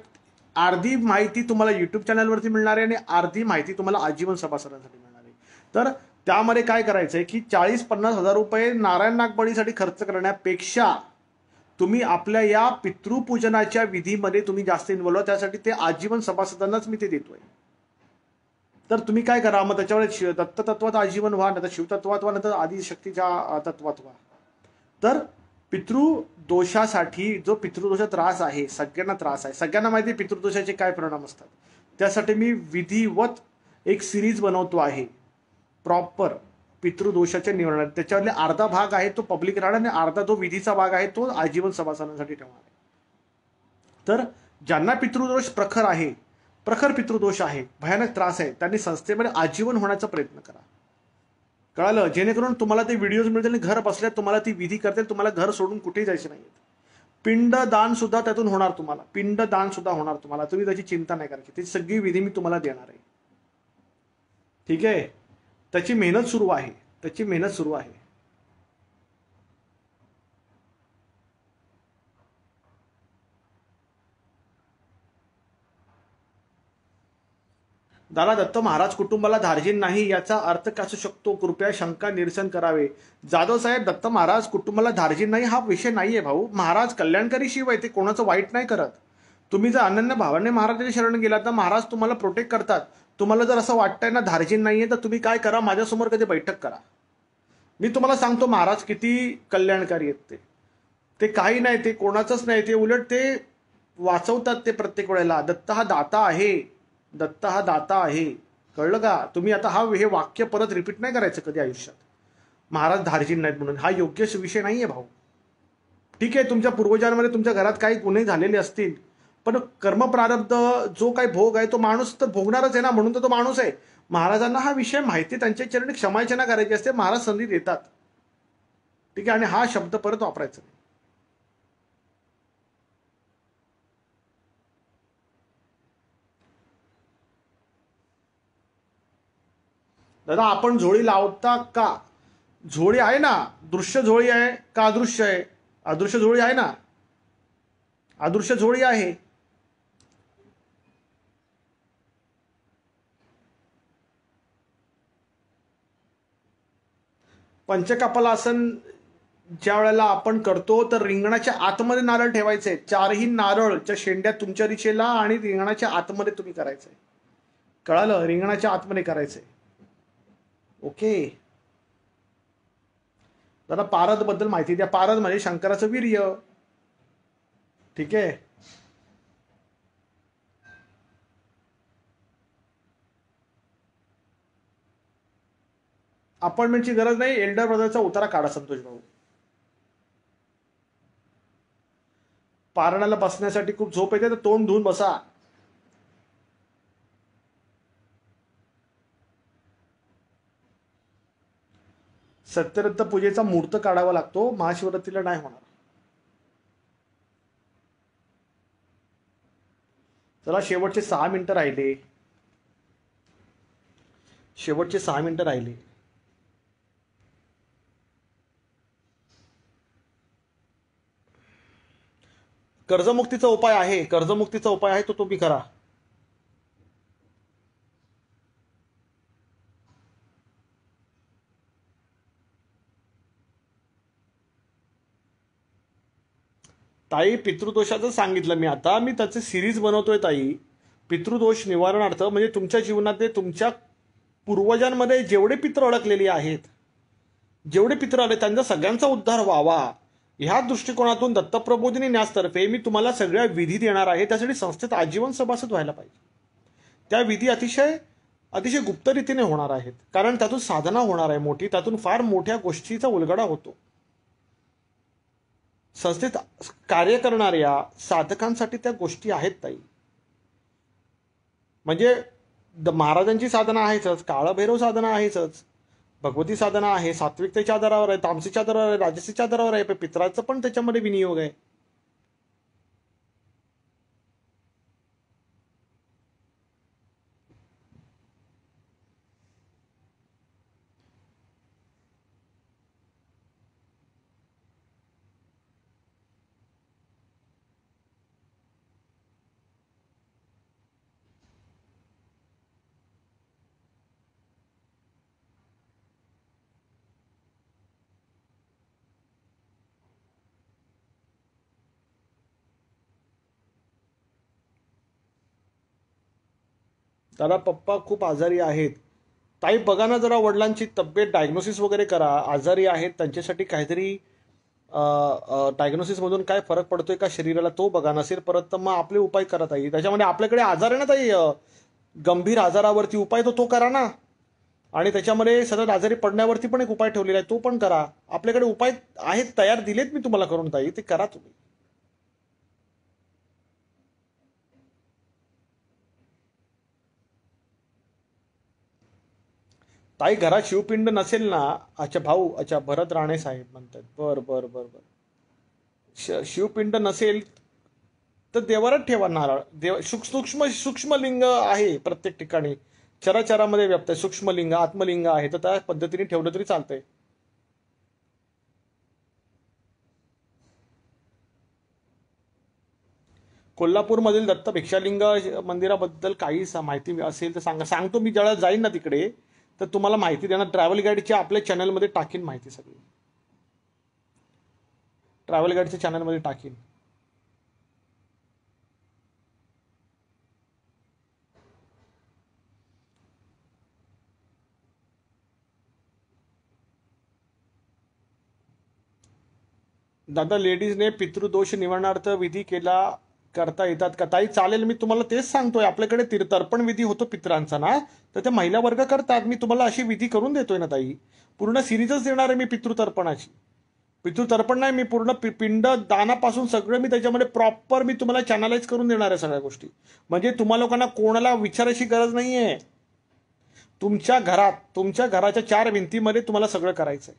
Speaker 1: अर्धी माहिती तुम्हाला युट्यूब चॅनलवरती मिळणार आहे आणि अर्धी माहिती तुम्हाला आजीवन सभासदांसाठी मिळणार आहे. तर त्यामध्ये काय करायचंय की 40-50 हजार रुपये नारायण नागबळीसाठी खर्च करण्यापेक्षा तुम्ही आपल्या या पितृपूजनाच्या विधीमध्ये तुम्ही जास्त इन्व्हॉल्व व्हा. त्यासाठी ते आजीवन सभासदांनाच मी ते देतोय. तर तुम्ही काय करा, मग त्याच्यावर दत्त तत्वात आजीवन व्हा, नाही तर शिवतत्वात व्हा, नाही तर आदिशक्तीच्या तत्वात व्हा. तर पितृदोषासाठी जो पितृदोषा त्रास आहे, सगळ्यांना त्रास आहे, सगळ्यांना माहिती आहे पितृदोषाचे काय परिणाम असतात. त्यासाठी मी विधिवत एक सिरीज बनवतो आहे प्रॉपर पितृदोषाच्या निवारणात. त्याच्यावरले अर्धा भाग आहे तो पब्लिक राहणार आणि अर्धा जो विधीचा भाग आहे तो आजीवन सभासदांसाठी ठेवणार आहे. तर ज्यांना पितृदोष प्रखर आहे, प्रखर पितृदोष आहे, भयानक त्रास आहे, त्यांनी संस्थेमध्ये आजीवन होण्याचा प्रयत्न करा. कळालं? जेणेकरून तुम्हाला ते व्हिडिओज मिळतील आणि घर बसल्या तुम्हाला ती विधी करतील. तुम्हाला घर सोडून कुठेही जायचं नाही. पिंडदान सुद्धा त्यातून होणार तुम्हाला, पिंडदान सुद्धा होणार तुम्हाला. तुम्ही त्याची चिंता नाही करायची. ती सगळी विधी मी तुम्हाला देणार आहे. ठीक आहे? त्याची मेहनत सुरू आहे, त्याची मेहनत सुरू आहे. दादा, दत्त महाराज कुटुंबाला धार्जिन नाही याचा अर्थ काय असू शकतो? कृपया शंका निरसन करावे. जाधव साहेब, दत्त महाराज कुटुंबाला धार्जिन नाही हा विषय नाहीये भाऊ. महाराज कल्याणकारी शिव आहे, ते कोणाचं वाईट नाही करत. तुम्ही जर अनन्य भावाने महाराजांच्या शरण गेलात तर महाराज तुम्हाला प्रोटेक्ट करतात. तुम्हाला जर असं वाटतंय ना धार्जिन नाहीये, तर तुम्ही काय करा, माझ्यासमोर कधी बैठक करा. मी तुम्हाला सांगतो महाराज किती कल्याणकारी आहेत. ते काही नाही, ते कोणाचंच नाही, ते उलट ते वाचवतात ते प्रत्येक वेळेला. दत्त हा दाता आहे, दत्त हा दाता आहे. कळलं का? तुम्ही आता हे वाक्य परत रिपीट नाही करायचं कधी आयुष्यात, महाराज धार्जिन नाहीत म्हणून. हा योग्य विषय नाहीये भाऊ. ठीक आहे, तुमच्या पूर्वजांमध्ये तुमच्या घरात काही गुन्हे झालेले असतील, पण कर्मप्रारब्ध जो काही भोग आहे तो माणूस तर भोगणारच आहे ना, म्हणून तर तो माणूस आहे. महाराजांना हा विषय माहिती, त्यांच्या चरणी क्षमार्चना करायची असते, महाराज संधी देतात. ठीक आहे? आणि हा शब्द परत वापरायचा नाही. दादा, आपण झोळी लावता का? झोळी आहे ना, दृश्य झोळी आहे का अदृश्य आहे? अदृश्य झोळी आहे ना, अदृश्य झोळी आहे. पंचकपालासन ज्या वेळेला आपण करतो तर रिंगणाच्या आतमध्ये नारळ ठेवायचे. 4ही नारळच्या शेंड्या तुमच्या दिशेला आणि रिंगणाच्या आतमध्ये तुम्ही करायचंय. कळालं? रिंगणाच्या आतमध्ये करायचंय. ओके. दादा, पारद बद्दल माहिती द्या. पारद म्हणजे शंकराचं वीर्य. ठीक आहे? अपॉइंटमेंटची गरज नाही. एल्डर ब्रदरचा उतारा काढा संतोष भाऊ. पारणाला बसण्यासाठी खूप झोप येते तर तोंड धुवून बसा. सत्यरत्न पूजेचा मुहूर्त काढावा लागतो, महाशिवरात्रीला नाही होणार. चला, शेवटचे 6 मिनिटं राहिले. शेवटचे 6 मिनिटं राहिले. कर्जमुक्तीचा उपाय आहे, कर्जमुक्तीचा उपाय आहे तो तुम्ही करा. ताई, पितृदोषाचं सांगितलं मी आता. मी त्याचे सिरीज बनवतोय ताई. पितृदोष निवारणार्थ म्हणजे तुमच्या जीवनात तुमच्या पूर्वजांमध्ये जेवढे पित्र अडकलेले आहेत, जेवढे पित्र आले त्यांचा सगळ्यांचा उद्धार व्हावा, ह्या दृष्टिकोनातून दत्तप्रबोधिनी न्यासतर्फे मी तुम्हाला सगळ्या विधी देणार आहे. त्यासाठी संस्थेत आजीवन सभासद व्हायला पाहिजे. त्या विधी अतिशय अतिशय गुप्त रीतीने होणार आहेत, कारण त्यातून साधना होणार आहे मोठी, त्यातून फार मोठ्या गोष्टीचा उलगडा होतो. संस्थेत कार्य करणाऱ्या साधकांसाठी त्या गोष्टी आहेत ताई. म्हणजे महाराजांची साधना आहेच, काळभैरव साधना आहेच, भगवती साधना आहे, सात्विकतेच्या आधारावर आहे, तामसीच्या आधारावर आहे, राजसीच्या आधारावर आहे, पित्राचं पण त्याच्यामध्ये विनियोग आहे. दादा पप्पा खूप आजारी आहेत. ताई बघा ना, जरा वडिलांची तब्येत डायग्नोसिस वगैरे करा. आजारी आहेत त्यांच्यासाठी काहीतरी डायग्नोसिसमधून काय फरक पडतोय का शरीराला तो बघा. नसेल परत तर मग आपले उपाय करा ताई. त्याच्यामध्ये आपल्याकडे आजार आहे ना ताई, गंभीर आजारावरती उपाय तो करा ना. आणि त्याच्यामध्ये सतत आजारी पडण्यावरती पण एक उपाय ठेवलेला आहे, तो पण करा. आपल्याकडे उपाय आहेत तयार, दिलेत मी तुम्हाला करून ताई, ते करा तुम्ही. ताई घरात शिवपिंड नसेल ना, अच्छा भाऊ, अच्छा भरत राणे साहेब म्हणतात, बर बर बर बर. शिवपिंड नसेल तर देवारात ठेवा नारळ. देव सूक्ष्म सूक्ष्म लिंग आहे प्रत्येक ठिकाणी, चराचरामध्ये व्याप्त आहे. सूक्ष्मलिंग आत्मलिंग आहे, तर त्या पद्धतीने ठेवलं तरी चालतंय. कोल्हापूरमधील दत्त भिक्षालिंग मंदिराबद्दल काही माहिती असेल तर सांगा. सांगतो मी, ज्यावेळेला जाईन ना तिकडे तर तुम्हाला माहिती देणार. ट्रॅव्हल गाईडच्या आपल्या चॅनलमध्ये टाकीन माहिती सगळी, ट्रॅव्हल गाईडच्या चॅनलमध्ये टाकीन. दादा लेडीजने पितृदोष निवारणार्थ विधी करता येतात का ताई? चालेल, मी तुम्हाला तेच सांगतोय. आपल्याकडे तर्पण विधी होतो पित्रांचा ना, तर त्या महिला वर्ग करतात. मी तुम्हाला अशी विधी करून देतोय ना ताई. पूर्ण सिरीजच देणार आहे मी पितृतर्पणाची. पितृतर्पण नाही, मी पूर्ण पिंड दानापासून सगळं मी त्याच्यामध्ये प्रॉपर मी तुम्हाला चॅनलाइज करून देणार आहे सगळ्या गोष्टी. म्हणजे तुम्हा लोकांना कोणाला विचारायची गरज नाहीये. तुमच्या घरात, तुमच्या घराच्या 4 भिंतीमध्ये तुम्हाला सगळं करायचंय.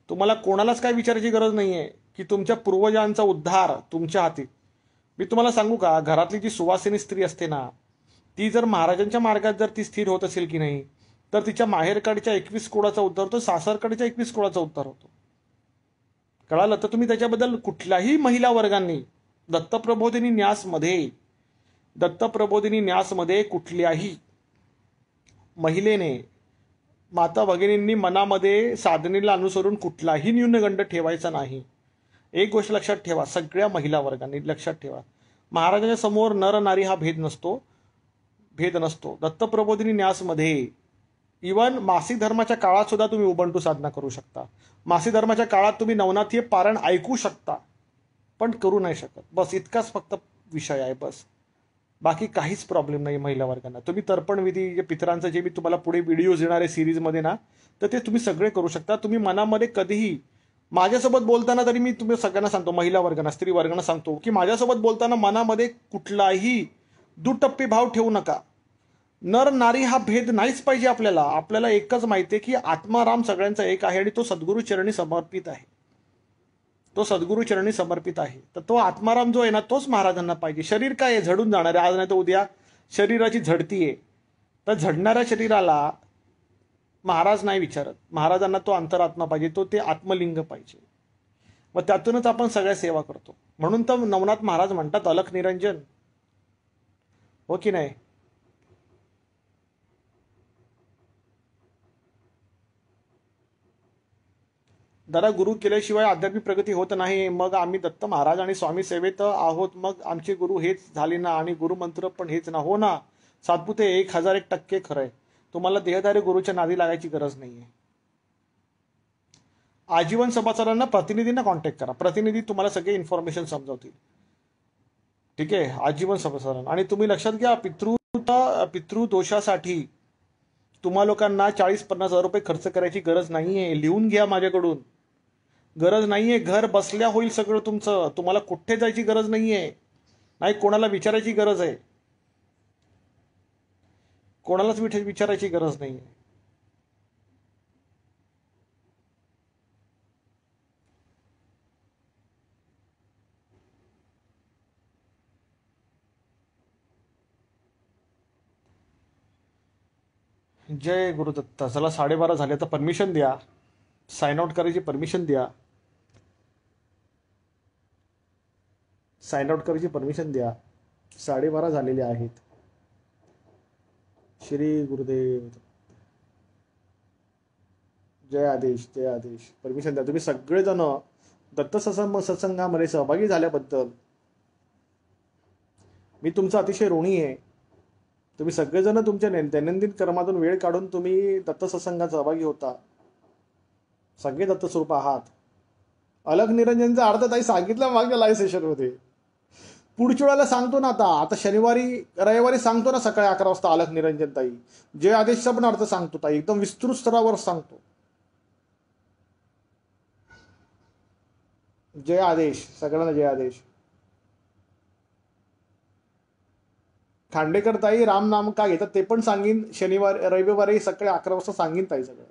Speaker 1: तुम्हाला कोणालाच काय विचारायची गरज नाहीये की तुमच्या पूर्वजांचा उद्धार तुमच्या हाती. मी तुम्हाला सांगू का, घरातली जी सुवासिनी स्त्री असते ना, ती जर महाराजांच्या मार्गात जर ती स्थिर होत असेल की नाही, तर तिच्या माहेरकडच्या 21 कुळाचा उद्धार होतो, सासरकडच्या 21 कुळाचा उद्धार होतो. कळालं? तर तुम्ही त्याच्याबद्दल कुठल्याही महिला वर्गांनी दत्तप्रबोधिनी न्यासमध्ये कुठल्याही महिलेने, माता भगिनींनी मनामध्ये साधनेला अनुसरून कुठलाही न्यूनगंड ठेवायचा नाही. एक गोष्ट लक्षात ठेवा, सगळ्या महिला वर्गांनी लक्षात ठेवा, महाराजांच्या समोर नर नारी हा भेद नसतो. दत्तप्रबोधिनी न्यासमध्ये इवन मासिक धर्माच्या काळात सुद्धा तुम्ही उबंटू साधना करू शकता. मासिक धर्माच्या काळात तुम्ही नवनाथीय पारायण ऐकू शकता, पण करू नाही शकत. बस इतकाच फक्त विषय आहे, बस. बाकी काहीच प्रॉब्लेम नाही महिला वर्गांना. तुम्ही तर्पण विधी पितरांचं जे मी तुम्हाला पुढे व्हिडिओज येणार आहे सिरीजमध्ये ना, तर ते तुम्ही सगळे करू शकता. तुम्ही मनामध्ये कधीही माझ्यासोबत बोलताना, तरी मी तुम्ही सगळ्यांना सांगतो, महिला वर्गांना, स्त्री वर्गांना सांगतो की माझ्यासोबत बोलताना मनामध्ये कुठलाही दुटप्पी भाव ठेवू नका. नर नारी हा भेद नाहीच पाहिजे आपल्याला. आपल्याला एकच माहिती आहे की आत्माराम सगळ्यांचा एक आहे आणि तो सद्गुरू चरणी समर्पित आहे. तर तो आत्माराम जो आहे ना, तोच महाराजांना पाहिजे. शरीर काय आहे, झडून जाणार आहे, आज नाही तर उद्या शरीराची झडती आहे. तर झडणाऱ्या शरीराला महाराज नाही विचारत. महाराजांना तो अंतरात्मा पाहिजे, तो ते आत्मलिंग पाहिजे. मग त्यातूनच आपण सगळ्या सेवा करतो. म्हणून तर नवनाथ महाराज म्हणतात अलख निरंजन, हो की नाही? दादा गुरु केल्याशिवाय आध्यात्मिक प्रगती होत नाही. मग आम्ही दत्त महाराज आणि स्वामी सेवेत आहोत, मग आमचे गुरु हेच झाले ना, आणि गुरुमंत्र पण हेच ना. हो ना सातपुते, 1001% खरंय. तुम्हाला देहधारी गुरुच्या नादी लागायची गरज नाहीये. आजीवन सभासदांना, प्रतिनिधींना कॉन्टॅक्ट करा. प्रतिनिधी तुम्हाला सगळे इन्फॉर्मेशन समजावतील. ठीक आहे, आजीवन सभासदांना. आणि तुम्ही लक्षात घ्या, पितृदोषासाठी तुम्हा लोकांना 40-50 हजार रुपये खर्च करायची गरज नाहीये. लिहून घ्या माझ्याकडून. गरज नाहीये. घर बसल्या होईल सगळं तुमचं. तुम्हाला कुठे जायची गरज नाहीये. नाही कोणाला विचारायची गरज आहे. कोणालाच विचारायची गरज नाहीये. जय गुरुदत्ता. चला 12:30 झाले, तर परमिशन द्या. साइन आउट करायची परमिशन द्या. साइन आउट करायची परमिशन द्या. 12:30 झालेले आहेत. श्री गुरुदेव. जय आदेश, जय आदेश. परमिशन द्या. तुम्ही सगळेजण दत्त सत्संगामध्ये सहभागी झाल्याबद्दल मी तुमचा अतिशय ऋणी आहे. तुम्ही सगळेजण तुमच्या दैनंदिन कर्मातून वेळ काढून तुम्ही दत्त सत्संगात सहभागी होता. सगळे दत्तस्वरूप आहात. अलग निरंजनचा अर्थ ताई सांगितलं मागच्या लाईव्ह सेशनमध्ये. पुढच्या वेळेला सांगतो ना. आता शनिवारी रविवारी सांगतो ना सकाळी 11 वाजता अलग निरंजन ताई. जय आदेशचा पण अर्थ सांगतो ताई. एकदम विस्तृत स्तरावर सांगतो. जय आदेश. सगळ्यांना जय आदेश. खांडेकर ताई राम नाम का घेतात ते पण सांगीन. रविवारी सकाळी 11 वाजता सांगीन ताई सगळं.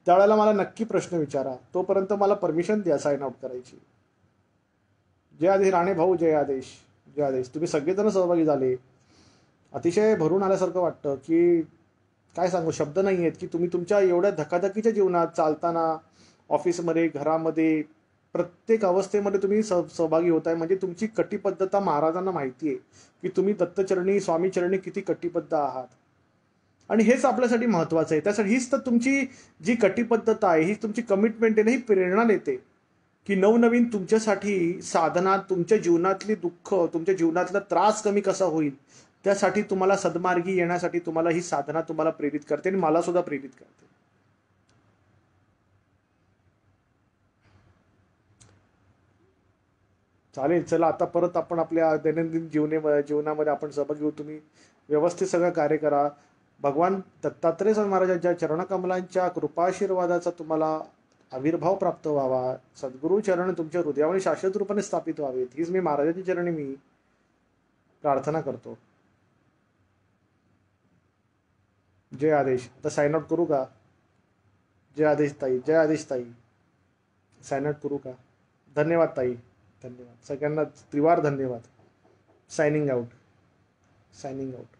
Speaker 1: त्यावेळेला मला नक्की प्रश्न विचारा. तोपर्यंत मला परमिशन द्या साइन आउट करायची. जय आदेश राणे भाऊ. जय आदेश, जय आदेश. तुम्ही सगळेजण सहभागी झाले. अतिशय भरून आल्यासारखं वाटतं की काय सांगू, शब्द नाही आहेत की तुम्ही तुमच्या एवढ्या धकाधकीच्या जीवनात चालताना, ऑफिसमध्ये, घरामध्ये, प्रत्येक अवस्थेमध्ये तुम्ही सहभागी होताय. म्हणजे तुमची कटिबद्धता महाराजांना माहिती आहे की तुम्ही दत्तचरणी, स्वामीचरणी किती कटिबद्ध आहात. आणि हेच आपल्यासाठी महत्वाचं आहे. त्यासाठी हीच तर तुमची जी कटिबद्धता आहे, हीच तुमची कमिटमेंट आहे ना, ही प्रेरणा देते की नवनवीन तुमच्यासाठी साधना, तुमच्या जीवनातली दुःख, तुमच्या जीवनातला त्रास कमी कसा होईल, त्यासाठी तुम्हाला सद्मार्गी येण्यासाठी तुम्हाला ही साधना तुम्हाला प्रेरित करते आणि मला सुद्धा प्रेरित करते. चालेल. चला आता परत आपण आपल्या दैनंदिन जीवनामध्ये आपण सहभागी होऊ. तुम्ही व्यवस्थित सगळं कार्य करा. भगवान दत्तात्रय स्वामी महाराजांच्या चरणकमलांच्या कृपाशीर्वादाचा तुम्हाला आविर्भाव प्राप्त व्हावा. सद्गुरू चरण तुमच्या हृदयावर शाश्वत रूपाने स्थापित व्हावेत, हीच मी महाराजांच्या चरणी मी प्रार्थना करतो. जय आदेश. आता साइन आउट करू का? जय आदेश ताई. जय आदेश ताई. साइन आउट करू का? धन्यवाद ताई. धन्यवाद सगळ्यांना. त्रिवार धन्यवाद. Signing out. Signing out.